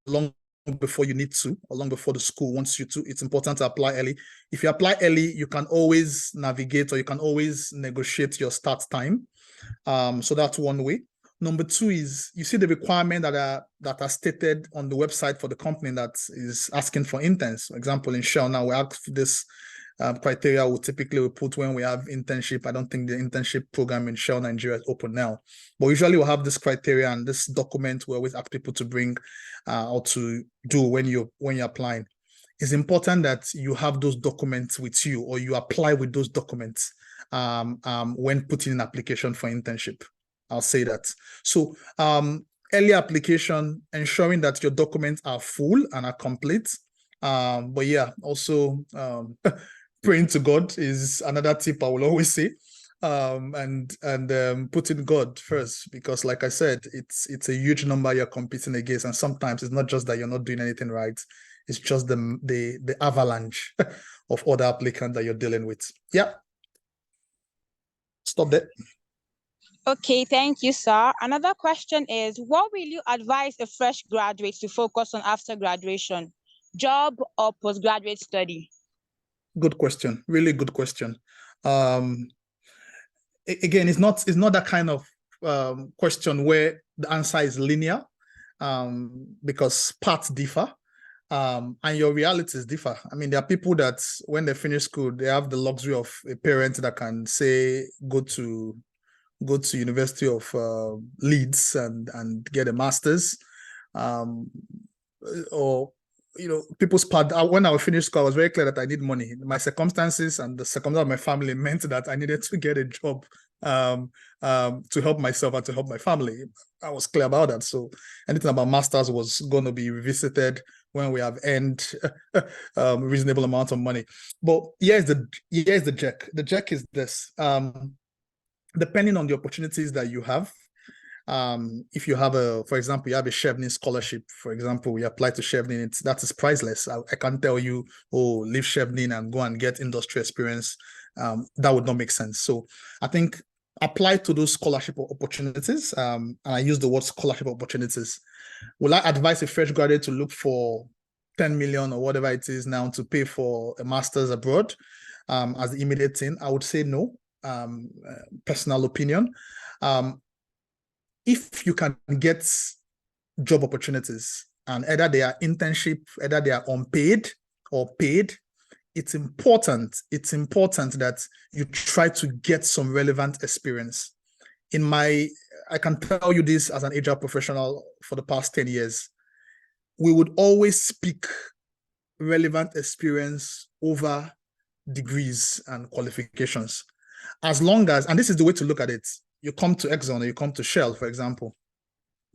long before you need to, or long before the school wants you to. It's important to apply early. If you apply early, you can always navigate or you can always negotiate your start time. So that's one way. Number two is you see the requirement that are stated on the website for the company that is asking for interns. For example, in Shell now we ask for this criteria we typically put when we have internship. I don't think the internship program in Shell Nigeria is open now, but usually we'll have this criteria and this document we always ask people to bring or to do when you're applying. It's important that you have those documents with you, or you apply with those documents when putting an application for internship. I'll say that. So early application, ensuring that your documents are full and are complete. But yeah, also praying to God is another tip I will always say. And putting God first, because like I said, it's a huge number you're competing against, and sometimes it's not just that you're not doing anything right, it's just the avalanche of other applicants that you're dealing with. Yeah. Stop there. Okay, thank you, sir. Another question is, what will you advise a fresh graduate to focus on after graduation? Job or postgraduate study? Good question. Really good question. Again, it's not that kind of question where the answer is linear, because paths differ, and your realities differ. I mean, there are people that when they finish school, they have the luxury of a parent that can say, go to University of Leeds and get a master's, or people's part. When I finished school, I was very clear that I need money. My circumstances and the circumstances of my family meant that I needed to get a job to help myself and to help my family. I was clear about that. So anything about masters was going to be revisited when we have earned reasonable amount of money. But here's the jack. The jack is this. Depending on the opportunities that you have, if you have for example, you have a Chevening scholarship, for example, you apply to Chevening, that is priceless. I can't tell you, oh, leave Chevening and go and get industry experience. That would not make sense. So I think apply to those scholarship opportunities. And I use the word scholarship opportunities. Will I advise a fresh graduate to look for 10 million or whatever it is now to pay for a master's abroad as the immediate thing? I would say no. Personal opinion. If you can get job opportunities, and either they are internship, either they are unpaid or paid, it's important that you try to get some relevant experience. I can tell you this as an HR professional for the past 10 years, we would always speak relevant experience over degrees and qualifications. As long as, and this is the way to look at it, you come to Exxon or you come to Shell, for example,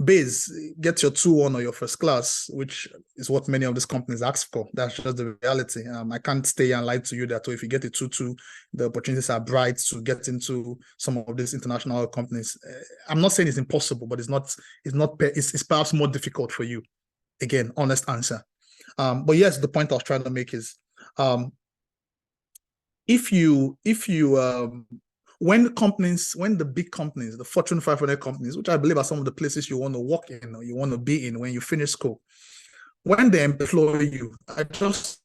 base, get your 2-1 or your first class, which is what many of these companies ask for. That's just the reality. I can't stay and lie to you that if you get a 2-2, the opportunities are bright to get into some of these international companies. I'm not saying it's impossible, but it's perhaps more difficult for you. Again, honest answer. But yes, the point I was trying to make is, when the big companies, the Fortune 500 companies, which I believe are some of the places you want to work in or you want to be in when you finish school, when they employ you, I just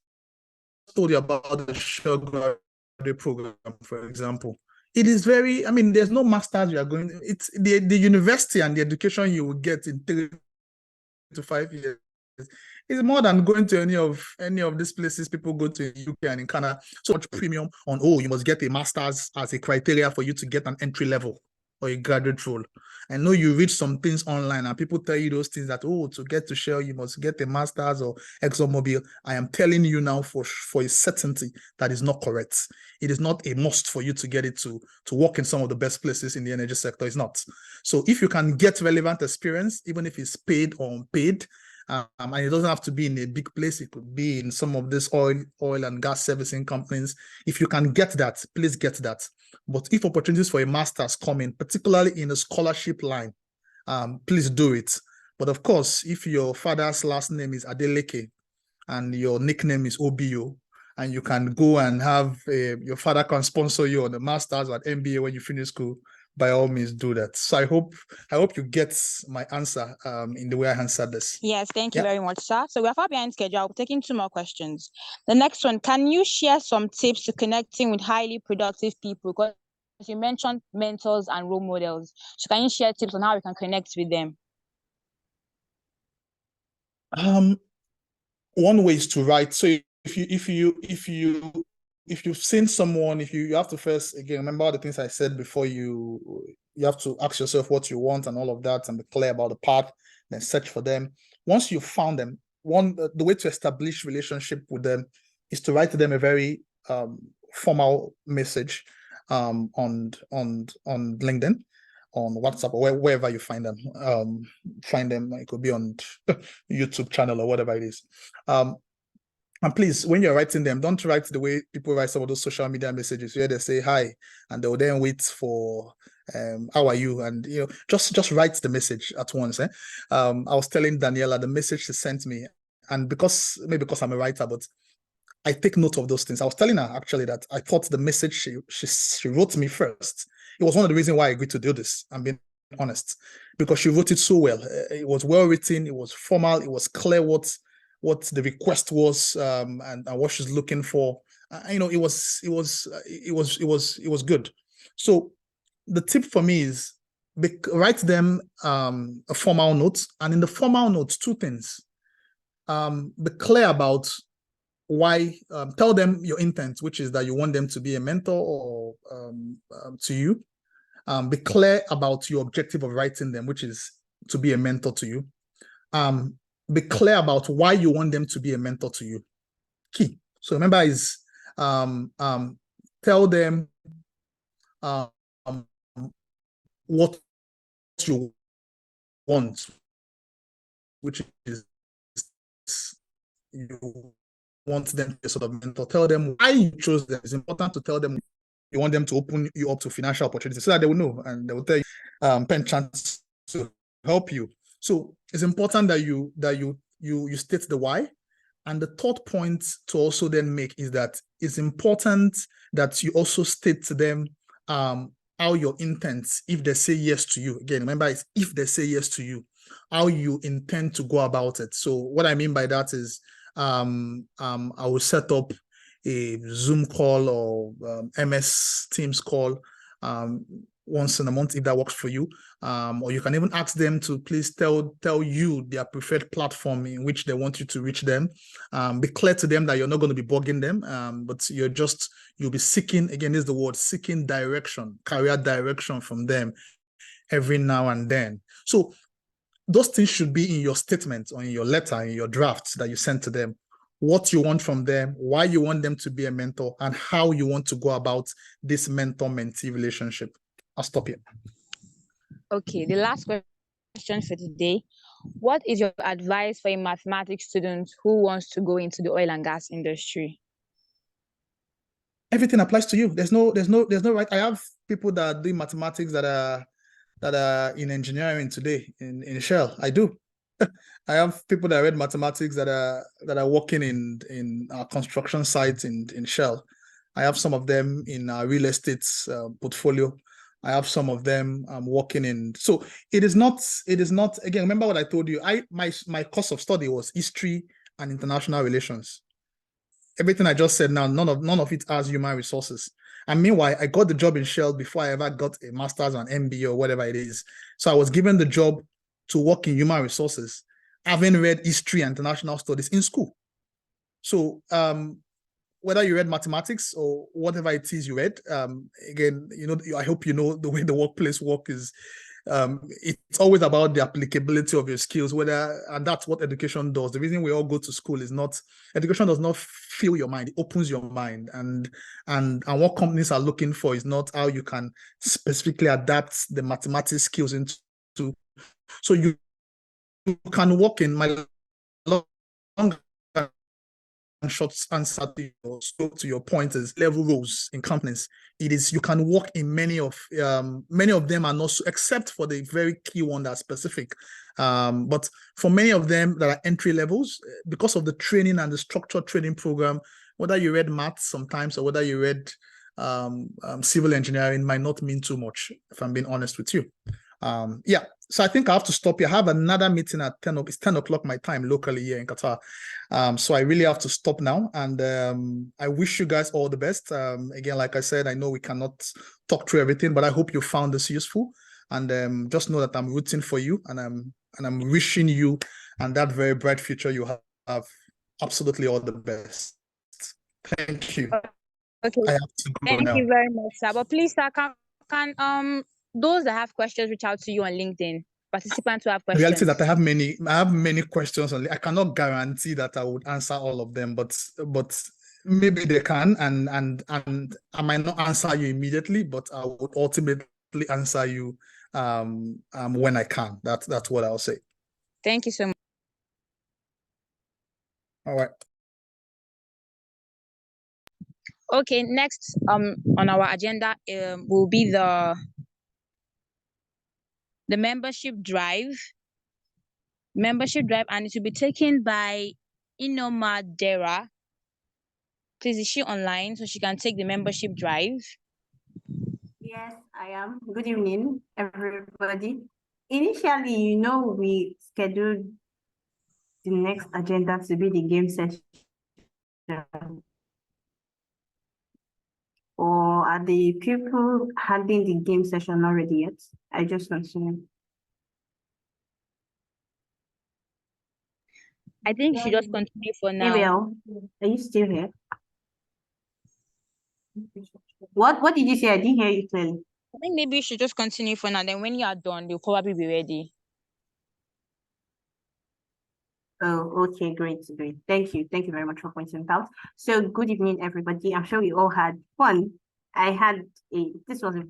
told you about the Shell graduate program, for example. It is very, I mean, there's no masters you are going, it's the university and the education you will get in 3 to 5 years. It's more than going to any of these places people go to in UK and in Canada. So much premium on, oh, you must get a master's as a criteria for you to get an entry level or a graduate role. I know you read some things online and people tell you those things that, oh, to get to Shell, you must get a master's or ExxonMobil. I am telling you now for a certainty that is not correct. It is not a must for you to get it to work in some of the best places in the energy sector. It's not. So if you can get relevant experience, even if it's paid or unpaid, and it doesn't have to be in a big place, it could be in some of these oil and gas servicing companies. If you can get that, please get that. But if opportunities for a master's come in, particularly in a scholarship line, please do it. But of course, if your father's last name is Adeleke and your nickname is OBO, and you can go and have your father can sponsor you on a master's or an MBA when you finish school, by all means do that. So I hope you get my answer in the way I answered this. Yes, thank you very much, sir. So we are far behind schedule. I'll be taking 2 more questions. The next one, can you share some tips to connecting with highly productive people? Because you mentioned mentors and role models. So can you share tips on how we can connect with them? One way is to write. So if you if you've seen someone, if you have to first, again, remember all the things I said before, you have to ask yourself what you want and all of that, and be clear about the path, then search for them. Once you've found them, the way to establish relationship with them is to write to them a very formal message on LinkedIn, on WhatsApp, or wherever you find them. It could be on YouTube channel or whatever it is. And please, when you're writing them, don't write the way people write some of those social media messages where they say hi and they'll then wait for how are you, and just write the message at once. I was telling Daniela the message she sent me, and maybe because I'm a writer, but I take note of those things. I was telling her actually that I thought the message she wrote me first, it was one of the reasons why I agreed to do this. I'm being honest, because she wrote it so well. It was well written, it was formal, it was clear what the request was, and what she's looking for. It was good. So the tip for me is write them a formal note, and in the formal note, two things. Be clear about why. Tell them your intent, which is that you want them to be a mentor or to you. Be clear about your objective of writing them, which is to be a mentor to you. Be clear about why you want them to be a mentor to you. Key. So remember is tell them what you want, which is you want them to be a sort of mentor. Tell them why you chose them. It's important to tell them you want them to open you up to financial opportunities so that they will know, and they will tell you pen chance to help you. So it's important that you state the why. And the third point to also then make is that it's important that you also state to them how your intent, if they say yes to you. Again, remember, it's if they say yes to you, how you intend to go about it. So what I mean by that is I will set up a Zoom call or MS Teams call once in a month, if that works for you. Or you can even ask them to please tell you their preferred platform in which they want you to reach them. Be clear to them that you're not going to be bugging them, but you'll be seeking, again, is the word, seeking direction, career direction from them every now and then. So those things should be in your statement or in your letter, in your drafts that you send to them. What you want from them, why you want them to be a mentor, and how you want to go about this mentor-mentee relationship. I'll stop here. Okay, the last question for today. What is your advice for a mathematics student who wants to go into the oil and gas industry? Everything applies to you. There's no right. I have people that do mathematics that are in engineering today in Shell. I do. I have people that read mathematics that are working in our construction sites in Shell. I have some of them in our real estate portfolio. I have some of them working in. So it is not. Again, remember what I told you. My course of study was history and international relations. Everything I just said now, none of it has human resources. And meanwhile, I got the job in Shell before I ever got a master's or an MBA or whatever it is. So I was given the job to work in human resources, having read history and international studies in school. So whether you read mathematics or whatever it is you read, again, I hope you know the way the workplace work is. It's always about the applicability of your skills, and that's what education does. The reason we all go to school is not, education does not fill your mind, it opens your mind. And what companies are looking for is not how you can specifically adapt the mathematics skills into. So you can work in my long and short answer to your point is level roles in companies. It is, you can work in many of them are not so, except for the very key one that's specific. But for many of them that are entry levels, because of the training and the structured training program, whether you read maths sometimes or whether you read civil engineering, might not mean too much, if I'm being honest with you. Yeah, so I think I have to stop here. I have another meeting at 10 o'clock. It's 10 o'clock my time locally here in Qatar. So I really have to stop now. And I wish you guys all the best. Again, like I said, I know we cannot talk through everything, but I hope you found this useful. And just know that I'm rooting for you, and I'm wishing you and that very bright future you have absolutely all the best. Thank you. Okay. I have to go Thank now. you very much, sir. But please, sir, can those that have questions reach out to you on LinkedIn? Participants who have The reality questions. that I have many questions only. I cannot guarantee that I would answer all of them, but maybe they can, and I might not answer you immediately, but I would ultimately answer you when I can. That's what I'll say. Thank you so much. All right. Okay, next on our agenda will be the membership drive. And it will be taken by Inoma Dera. Please, is she online so she can take the membership drive? Yes, I am. Good evening, everybody. Initially, we scheduled the next agenda to be the game session. Or are the people handling the game session already yet? I just want to know. I think she just continue for now. Ariel, are you still here? What did you say? I didn't hear you clearly. I think maybe you should just continue for now. Then when you are done, they'll probably be ready. Oh, okay, great. Thank you very much for pointing it out. So good evening, everybody. I'm sure we all had fun. This was a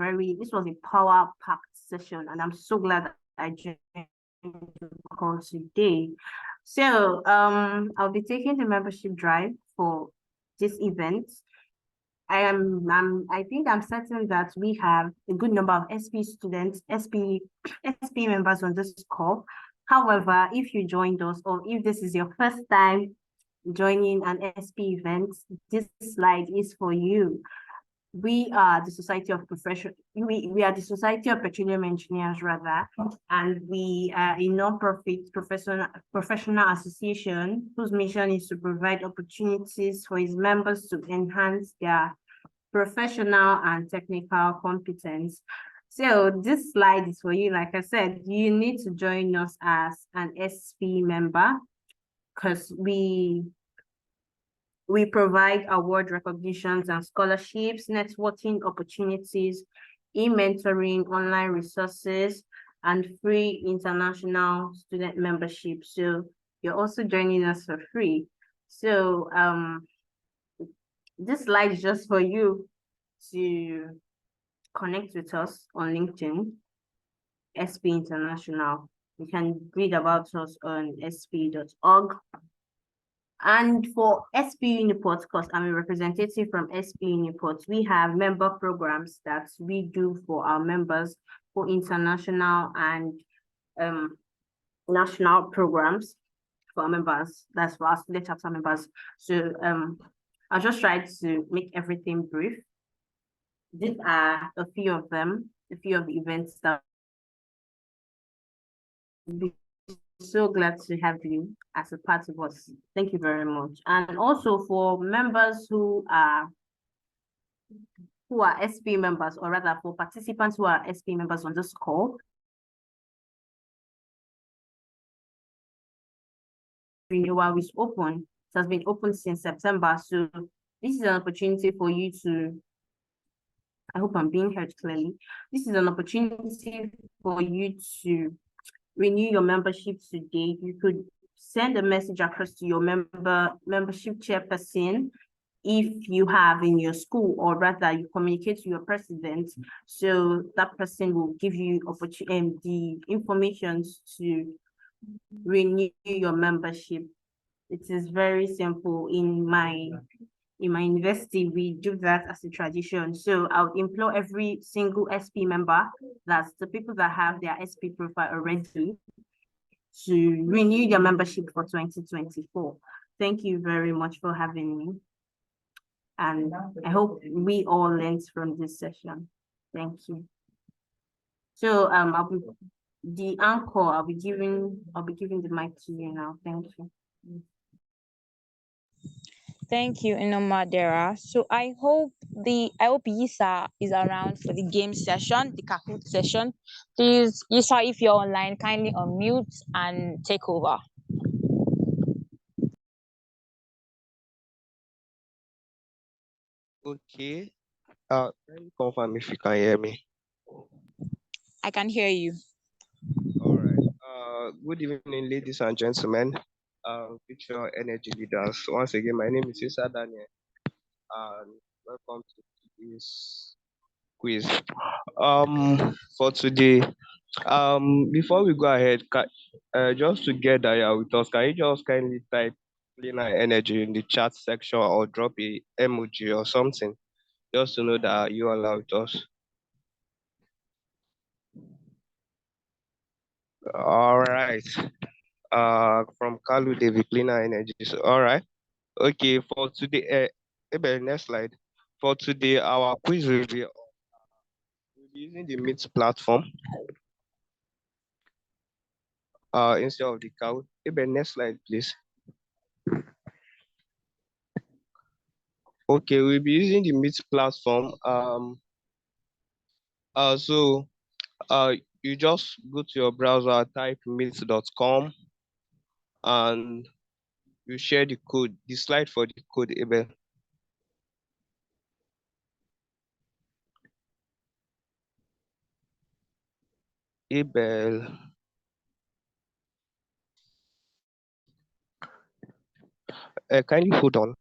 power-packed session, and I'm so glad that I joined the call today. So I'll be taking the membership drive for this event. I think I'm certain that we have a good number of SP students, SP members on this call. However, if you joined us, or if this is your first time joining an SP event, this slide is for you. We are the Society of we are the Society of Petroleum Engineers, rather, and we are a non-profit professional association whose mission is to provide opportunities for its members to enhance their professional and technical competence. So this slide is for you. Like I said, you need to join us as an SP member, because we provide award recognitions and scholarships, networking opportunities, e-mentoring, online resources, and free international student membership. So you're also joining us for free. So this slide is just for you to connect with us on LinkedIn, SP International. You can read about us on sp.org. And for SP UNIPORT, because I'm a representative from SP UNIPORT, we have member programs that we do for our members for international and national programs for our members. That's for our student chapter members. So I'll just try to make everything brief. These are a few of them, a few of the events that we'll be so glad to have you as a part of us. Thank you very much. And also for members who are SP members, or rather for participants who are SP members on this call, renewal is open. It has been open since September. So this is an opportunity for you to, I hope I'm being heard clearly. This is an opportunity for you to renew your membership today. You could send a message across to your membership chairperson if you have in your school, or rather you communicate to your president, so that person will give you the information to renew your membership. It is very simple. In my university, we do that as a tradition. So I would implore every single SP member, that's the people that have their SP profile already, to renew their membership for 2024. Thank you very much for having me. And I hope we all learned from this session. Thank you. So I'll be giving the mic to you now. Thank you. Thank you, Inoma Dera. So I hope Yisa is around for the game session, the Kahoot session. Please, Yisa, if you're online, kindly unmute and take over. Okay. Can you confirm if you can hear me? I can hear you. All right. Good evening, ladies and gentlemen, future energy leaders. Once again, my name is Issa Daniel, and welcome to today's quiz. For today, before we go ahead, just to get that with us, can you just kindly type cleaner energy in the chat section or drop a emoji or something, just to know that you all are with us. All right. From Kalu David Cleaner Energies. All right. Okay. For today, next slide. For today, our quiz will be using the Meet platform. Instead of the Kalu. Next slide, please. Okay, we'll be using the Meet platform. So you just go to your browser, type meet.com, and you share the code, the slide for the code, Abel. Abel. Kindly hold on.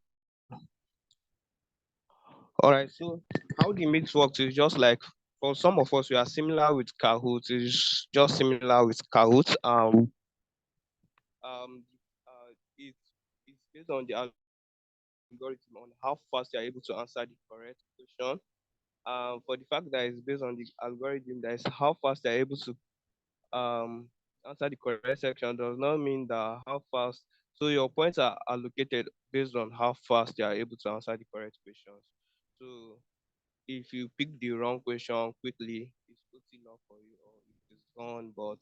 All right, so how the mix works is just like for some of us, we are similar with Kahoot. It's just similar with Kahoot. It's based on the algorithm on how fast you are able to answer the correct question. For the fact that it's based on the algorithm, that is how fast you are able to answer the correct section does not mean that how fast. So your points are allocated based on how fast you are able to answer the correct questions. So if you pick the wrong question quickly, it's good enough for you or it is gone, but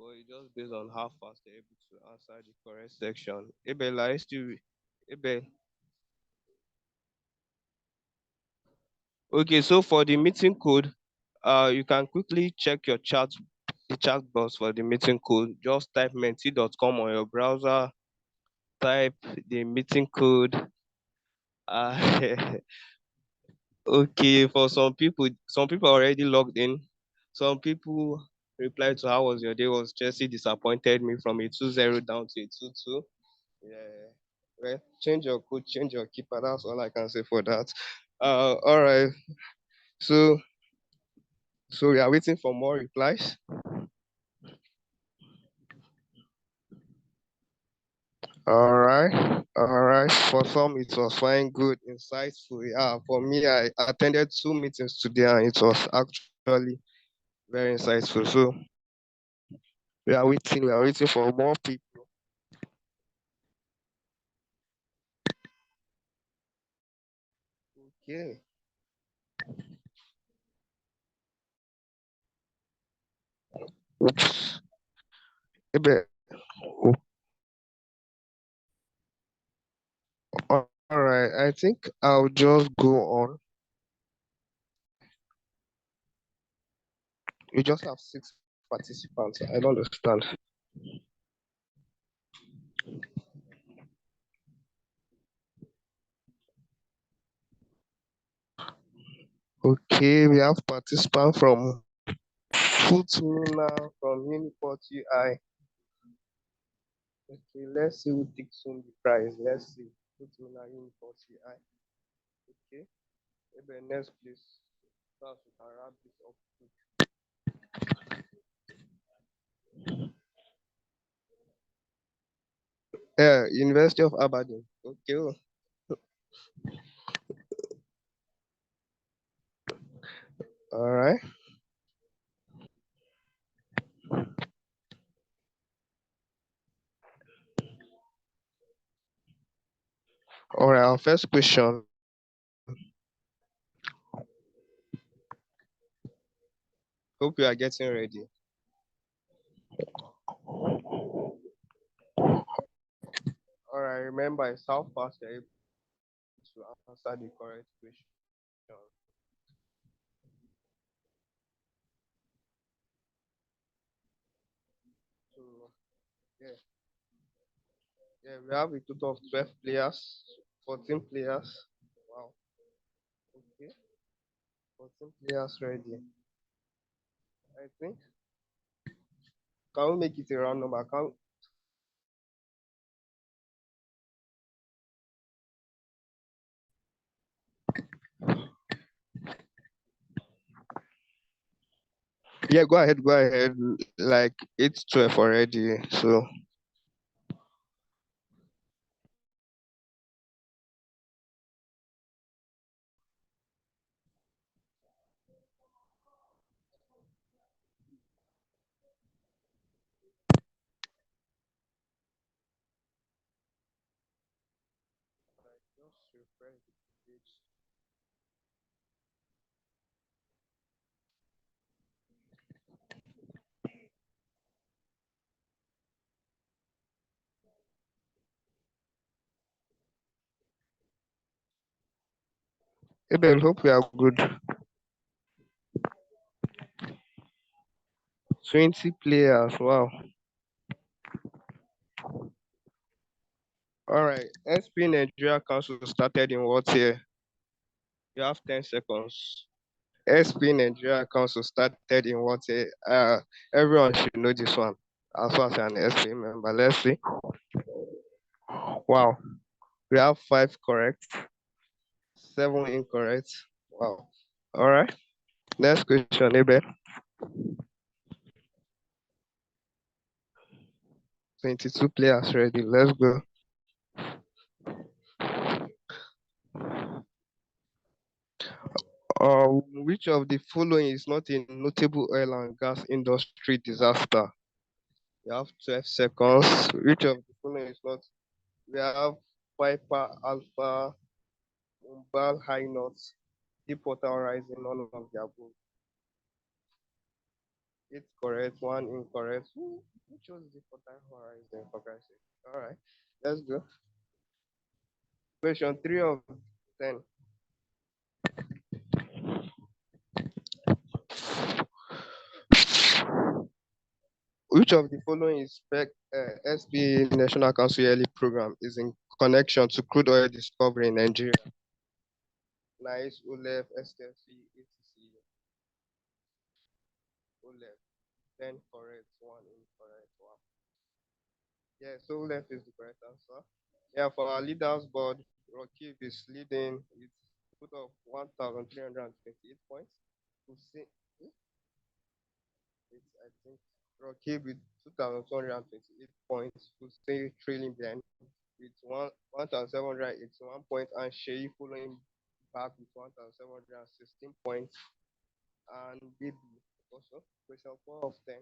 it's just based on how fast you're able to answer the correct section. Abel, I still Abel. Okay, so for the meeting code, you can quickly check your the chat box for the meeting code. Just type menti.com on your browser, type the meeting code. Okay, for some people already logged in. Some people replied to how was your day, was Chelsea disappointed me from a 2-0 down to a 2-2. Yeah. Well, change your code, change your keeper. That's all I can say for that. All right. So we are waiting for more replies. All right. All right. For some, it was fine, good, insightful. Yeah. For me, I attended 2 meetings today, and it was actually very insightful. So we are waiting. We are waiting for more people. Okay. Oops. Ebe- All right. I think I'll just go on. We just have 6 participants. I don't understand. Okay, we have participants from FUTMINNA, from UNIPORT UI. Okay, let's see who takes home the prize. Let's see. FUTMINNA, UNIPORT UI. Okay. Maybe next, please. So we can wrap this up. Yeah, University of IBADAN. Okay. All right. All right. Our first question. Hope you are getting ready. All right. Remember, it's how fast you're able to answer the correct question. So, yeah. Yeah, we have a total of 12 players, 14 players. Wow. 14 players ready. I think. Can we make it a round number? Yeah, go ahead, go ahead. Like it's 12 already. So just refresh the page. Abel, hope we are good. 20 players. Wow. All right. SP Nigeria Council started in what year? You have 10 seconds. SP Nigeria Council started in what year? Everyone should know this one. As far as an SP member. Let's see. Wow. We have 5 correct, 7 incorrect. Wow. All right. Next question, Abel. 22 players ready. Let's go. Which of the following is not a notable oil and gas industry disaster? You have 12 seconds. Which of the following is not? We have Piper Alpha, Umbal High Notes, Deepwater Horizon, none of the above. It's correct, 1 incorrect. Who chose Deepwater Horizon for Christ's sake? All right, let's go. Question 3 of 10. Which of the following is SPE National Council yearly program is in connection to crude oil discovery in Nigeria? Nice, ULEF, STFC, ATC, ULEF. 10 correct, 1 incorrect. Wow. Yeah, so ULEF is the correct answer. Yeah, for our leaders board, Rakib is leading with a total of 1,328 points. Hussein, I think Rakib with 2,228 points. Hussein trailing behind with 1,781 points, and Shei following back with 1,716 points, and Bibi also. Question 4 of 10.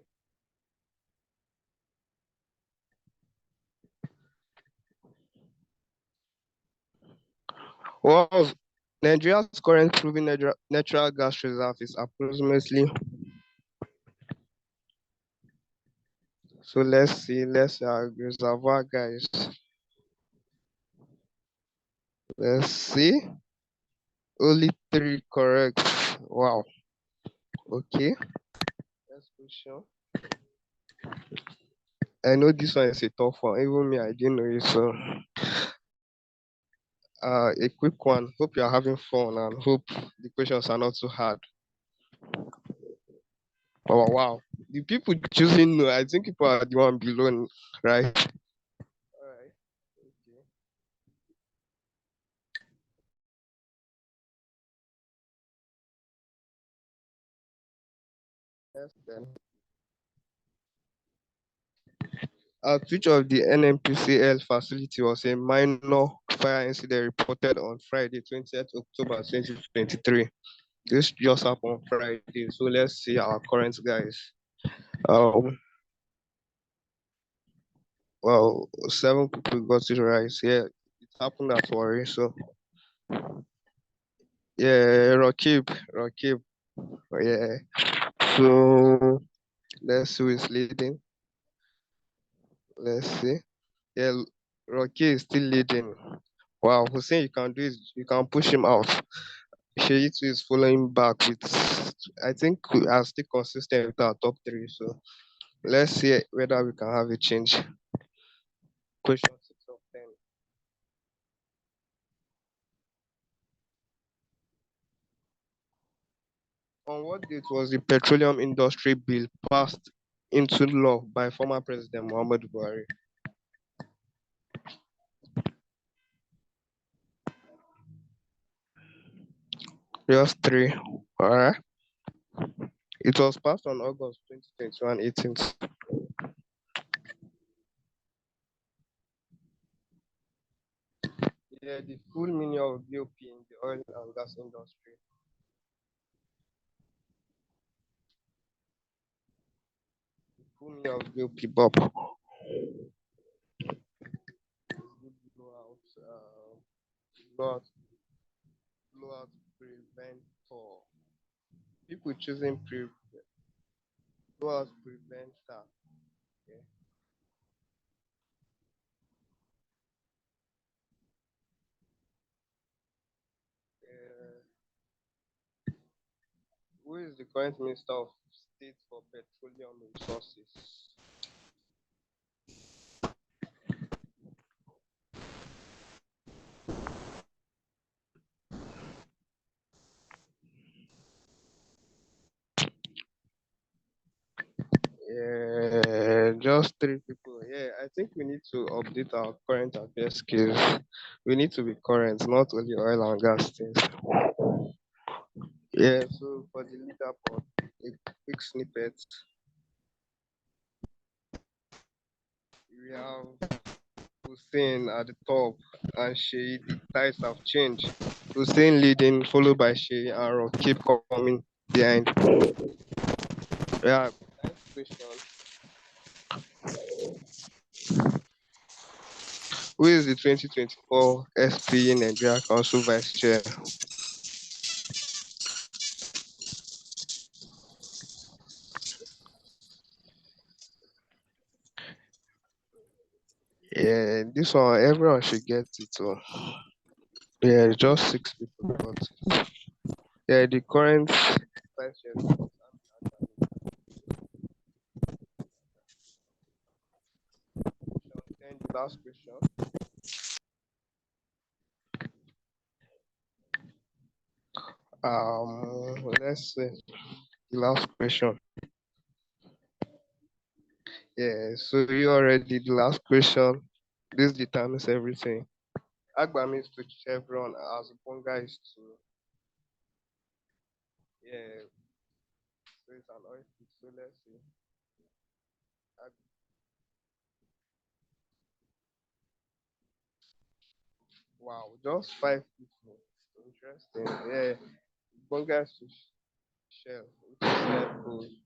Well, Nigeria's current proven natural gas reserve is approximately. So let's see, reservoir guys. Let's see. Only 3 correct. Wow. Okay. Next question. I know this one is a tough one. Even me, I didn't know it. So a quick one. Hope you are having fun and hope the questions are not too hard. Oh wow. The people choosing no, I think people are the one below, right? All right. Okay. Yes, then. At which of the NMPCL facility was a minor fire incident reported on Friday, 20th October 2023? This just happened on Friday, so let's see our current guys. Well, 7 people got it right. Yeah, it happened at Warri. So yeah, Rakib. Yeah. So let's see who is leading. Let's see. Yeah, Rocky is still leading. Wow, Hussein, you can do it. You can push him out. Sheitu is following back with, I think we are still consistent with our top 3. So let's see whether we can have a change. Question 6 of 10. On what date was the Petroleum Industry Bill passed into law by former President Muhammadu Buhari? Just three. All right. It was passed on August 2021, 18th. Yeah, the full meaning of BOP in the oil and gas industry. The full meaning of BOP, Bob. Blowout, blowout, blowout preventer. People choosing blowout preventer. Okay. Who is the current Minister of State for Petroleum Resources? Yeah, just three people. Yeah, I think we need to update our current affairs skills. We need to be current, not only oil and gas things. Yeah, so for the leaderboard, a quick snippet. We have Hussein at the top and Shea. The ties have changed. Hussein leading, followed by Shea and Rock keep coming behind. Yeah, next question. Who is the 2024 SPE Nigeria Council Vice Chair? Yeah, this one everyone should get it. Yeah, just 6 people got it. Yeah, the current vice chair. Then the last question. Let's see the last question. Yeah, so you already the last question. This determines everything. Agbam is to Chevron as Bonga is to yeah. So it's an oil field. So let's see. Wow, just 5 people. Interesting. Yeah, Bonga is to Shell, which is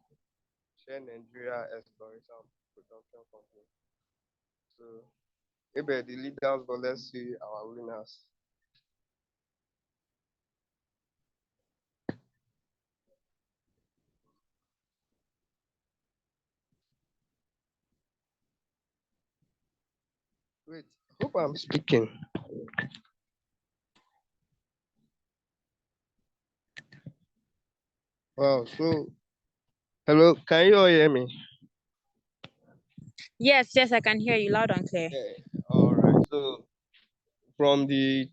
Shell Nigeria Exploration Production Company. So maybe the leaders, but let's see our winners. Wait, hope I'm speaking. Wow, so hello, can you all hear me? Yes, I can hear you loud and clear. Yeah, all right. So from the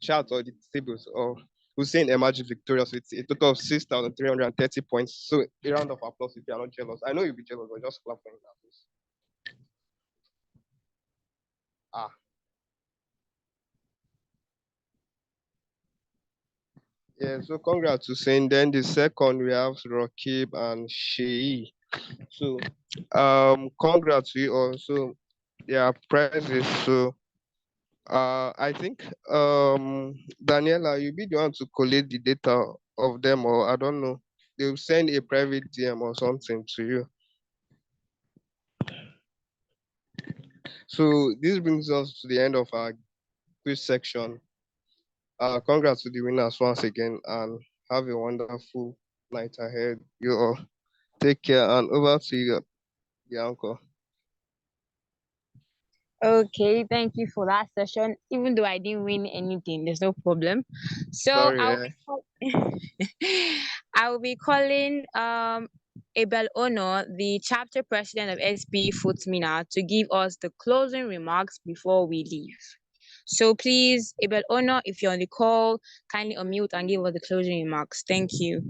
chart or the tables of Hussein emerged victorious with a total of 6,330 points. So a round of applause if you are not jealous. I know you'll be jealous, but just clap for him. Ah. Yeah, so congrats to Hussein. Then the second we have Rakib and Shei. So congrats to you all. So their prizes. So I think Daniela, you'll be the one to collate the data of them, or I don't know. They'll send a private DM or something to you. So this brings us to the end of our quiz section. Congrats to the winners once again, and have a wonderful night ahead. You all take care, and over to you, the uncle. Okay, thank you for that session. Even though I didn't win anything, there's no problem. So Sorry, I will be calling Abel Ono, the chapter president of SPE FUTMINNA, to give us the closing remarks before we leave. So please, Abel Ono, if you're on the call, kindly unmute and give us the closing remarks. Thank you.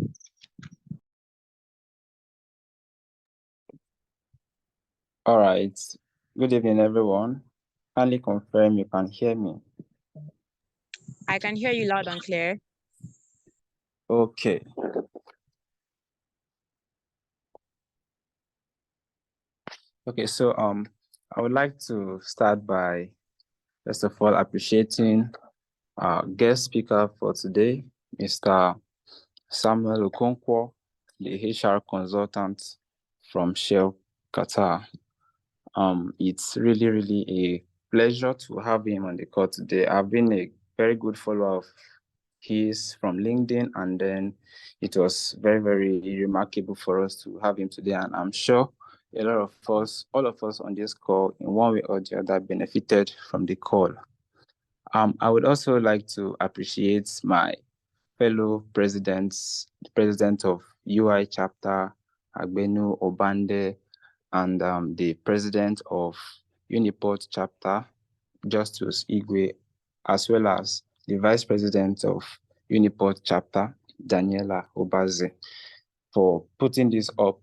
All right. Good evening, everyone. Kindly confirm you can hear me. I can hear you loud and clear. Okay. Okay, so I would like to start by first of all appreciating our guest speaker for today, Mr. Samuel Okonkwo, the HR consultant from Shell Qatar. It's really a pleasure to have him on the call today. I've been a very good follower of his from LinkedIn, and then it was very remarkable for us to have him today. And I'm sure a lot of us, all of us on this call, in one way or the other, benefited from the call. I would also like to appreciate my fellow presidents, the president of UI chapter, Agbenu Obande, and the president of Uniport chapter, Justus Igwe, as well as the vice president of Uniport chapter, Daniela Obaze, for putting this up.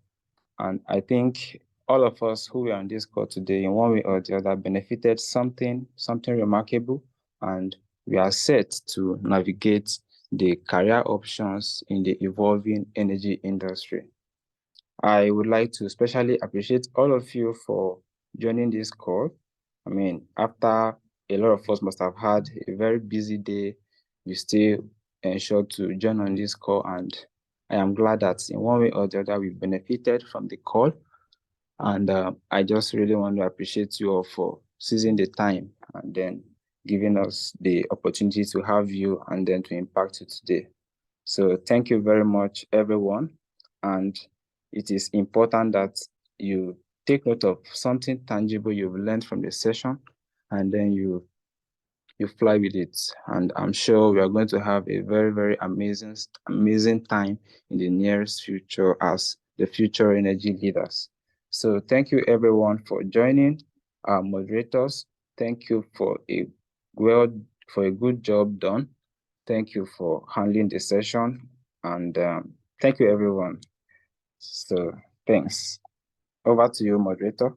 And I think all of us who were on this call today, in one way or the other, benefited something remarkable, and we are set to navigate the career options in the evolving energy industry. I would like to especially appreciate all of you for joining this call. I mean, after a lot of us must have had a very busy day, you still ensured to join on this call, and I am glad that in one way or the other we benefited from the call. And I just really want to appreciate you all for seizing the time and then giving us the opportunity to have you and then to impact you today. So thank you very much, everyone. And it is important that you take note of something tangible you've learned from the session, and then you fly with it. And I'm sure we are going to have a very amazing time in the nearest future as the future energy leaders. So thank you everyone for joining. Our moderators, thank you for a good job done. Thank you for handling the session, and thank you everyone. So thanks. Over to you, moderator.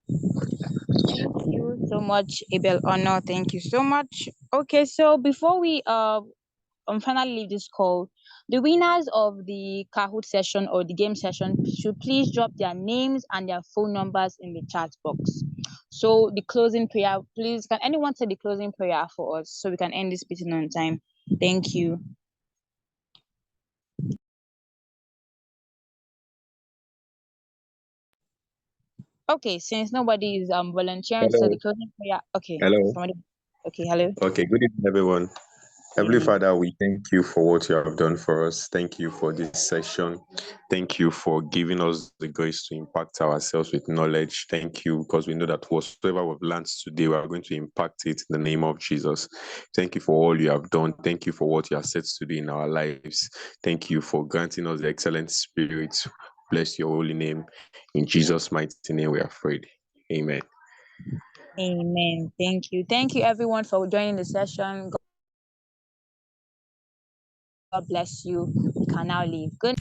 Thank you so much, Abel Ono. Thank you so much. Okay, so before we finally leave this call, the winners of the Kahoot session or the game session should please drop their names and their phone numbers in the chat box. So the closing prayer, please, can anyone say the closing prayer for us so we can end this meeting on time? Thank you. Okay, since nobody is volunteering, so Hello. the closing prayer. Okay. Hello. Somebody. Okay. Hello. Okay, good evening, everyone. Heavenly Father, we thank you for what you have done for us. Thank you for this session. Thank you for giving us the grace to impact ourselves with knowledge. Thank you, because we know that whatsoever we've learned today, we are going to impact it in the name of Jesus. Thank you for all you have done. Thank you for what you are set to do in our lives. Thank you for granting us the excellent spirit. Bless your holy name. In Jesus' mighty name, we are prayed. Amen. Amen. Thank you. Thank you, everyone, for joining the session. God bless you. You can now leave. Good.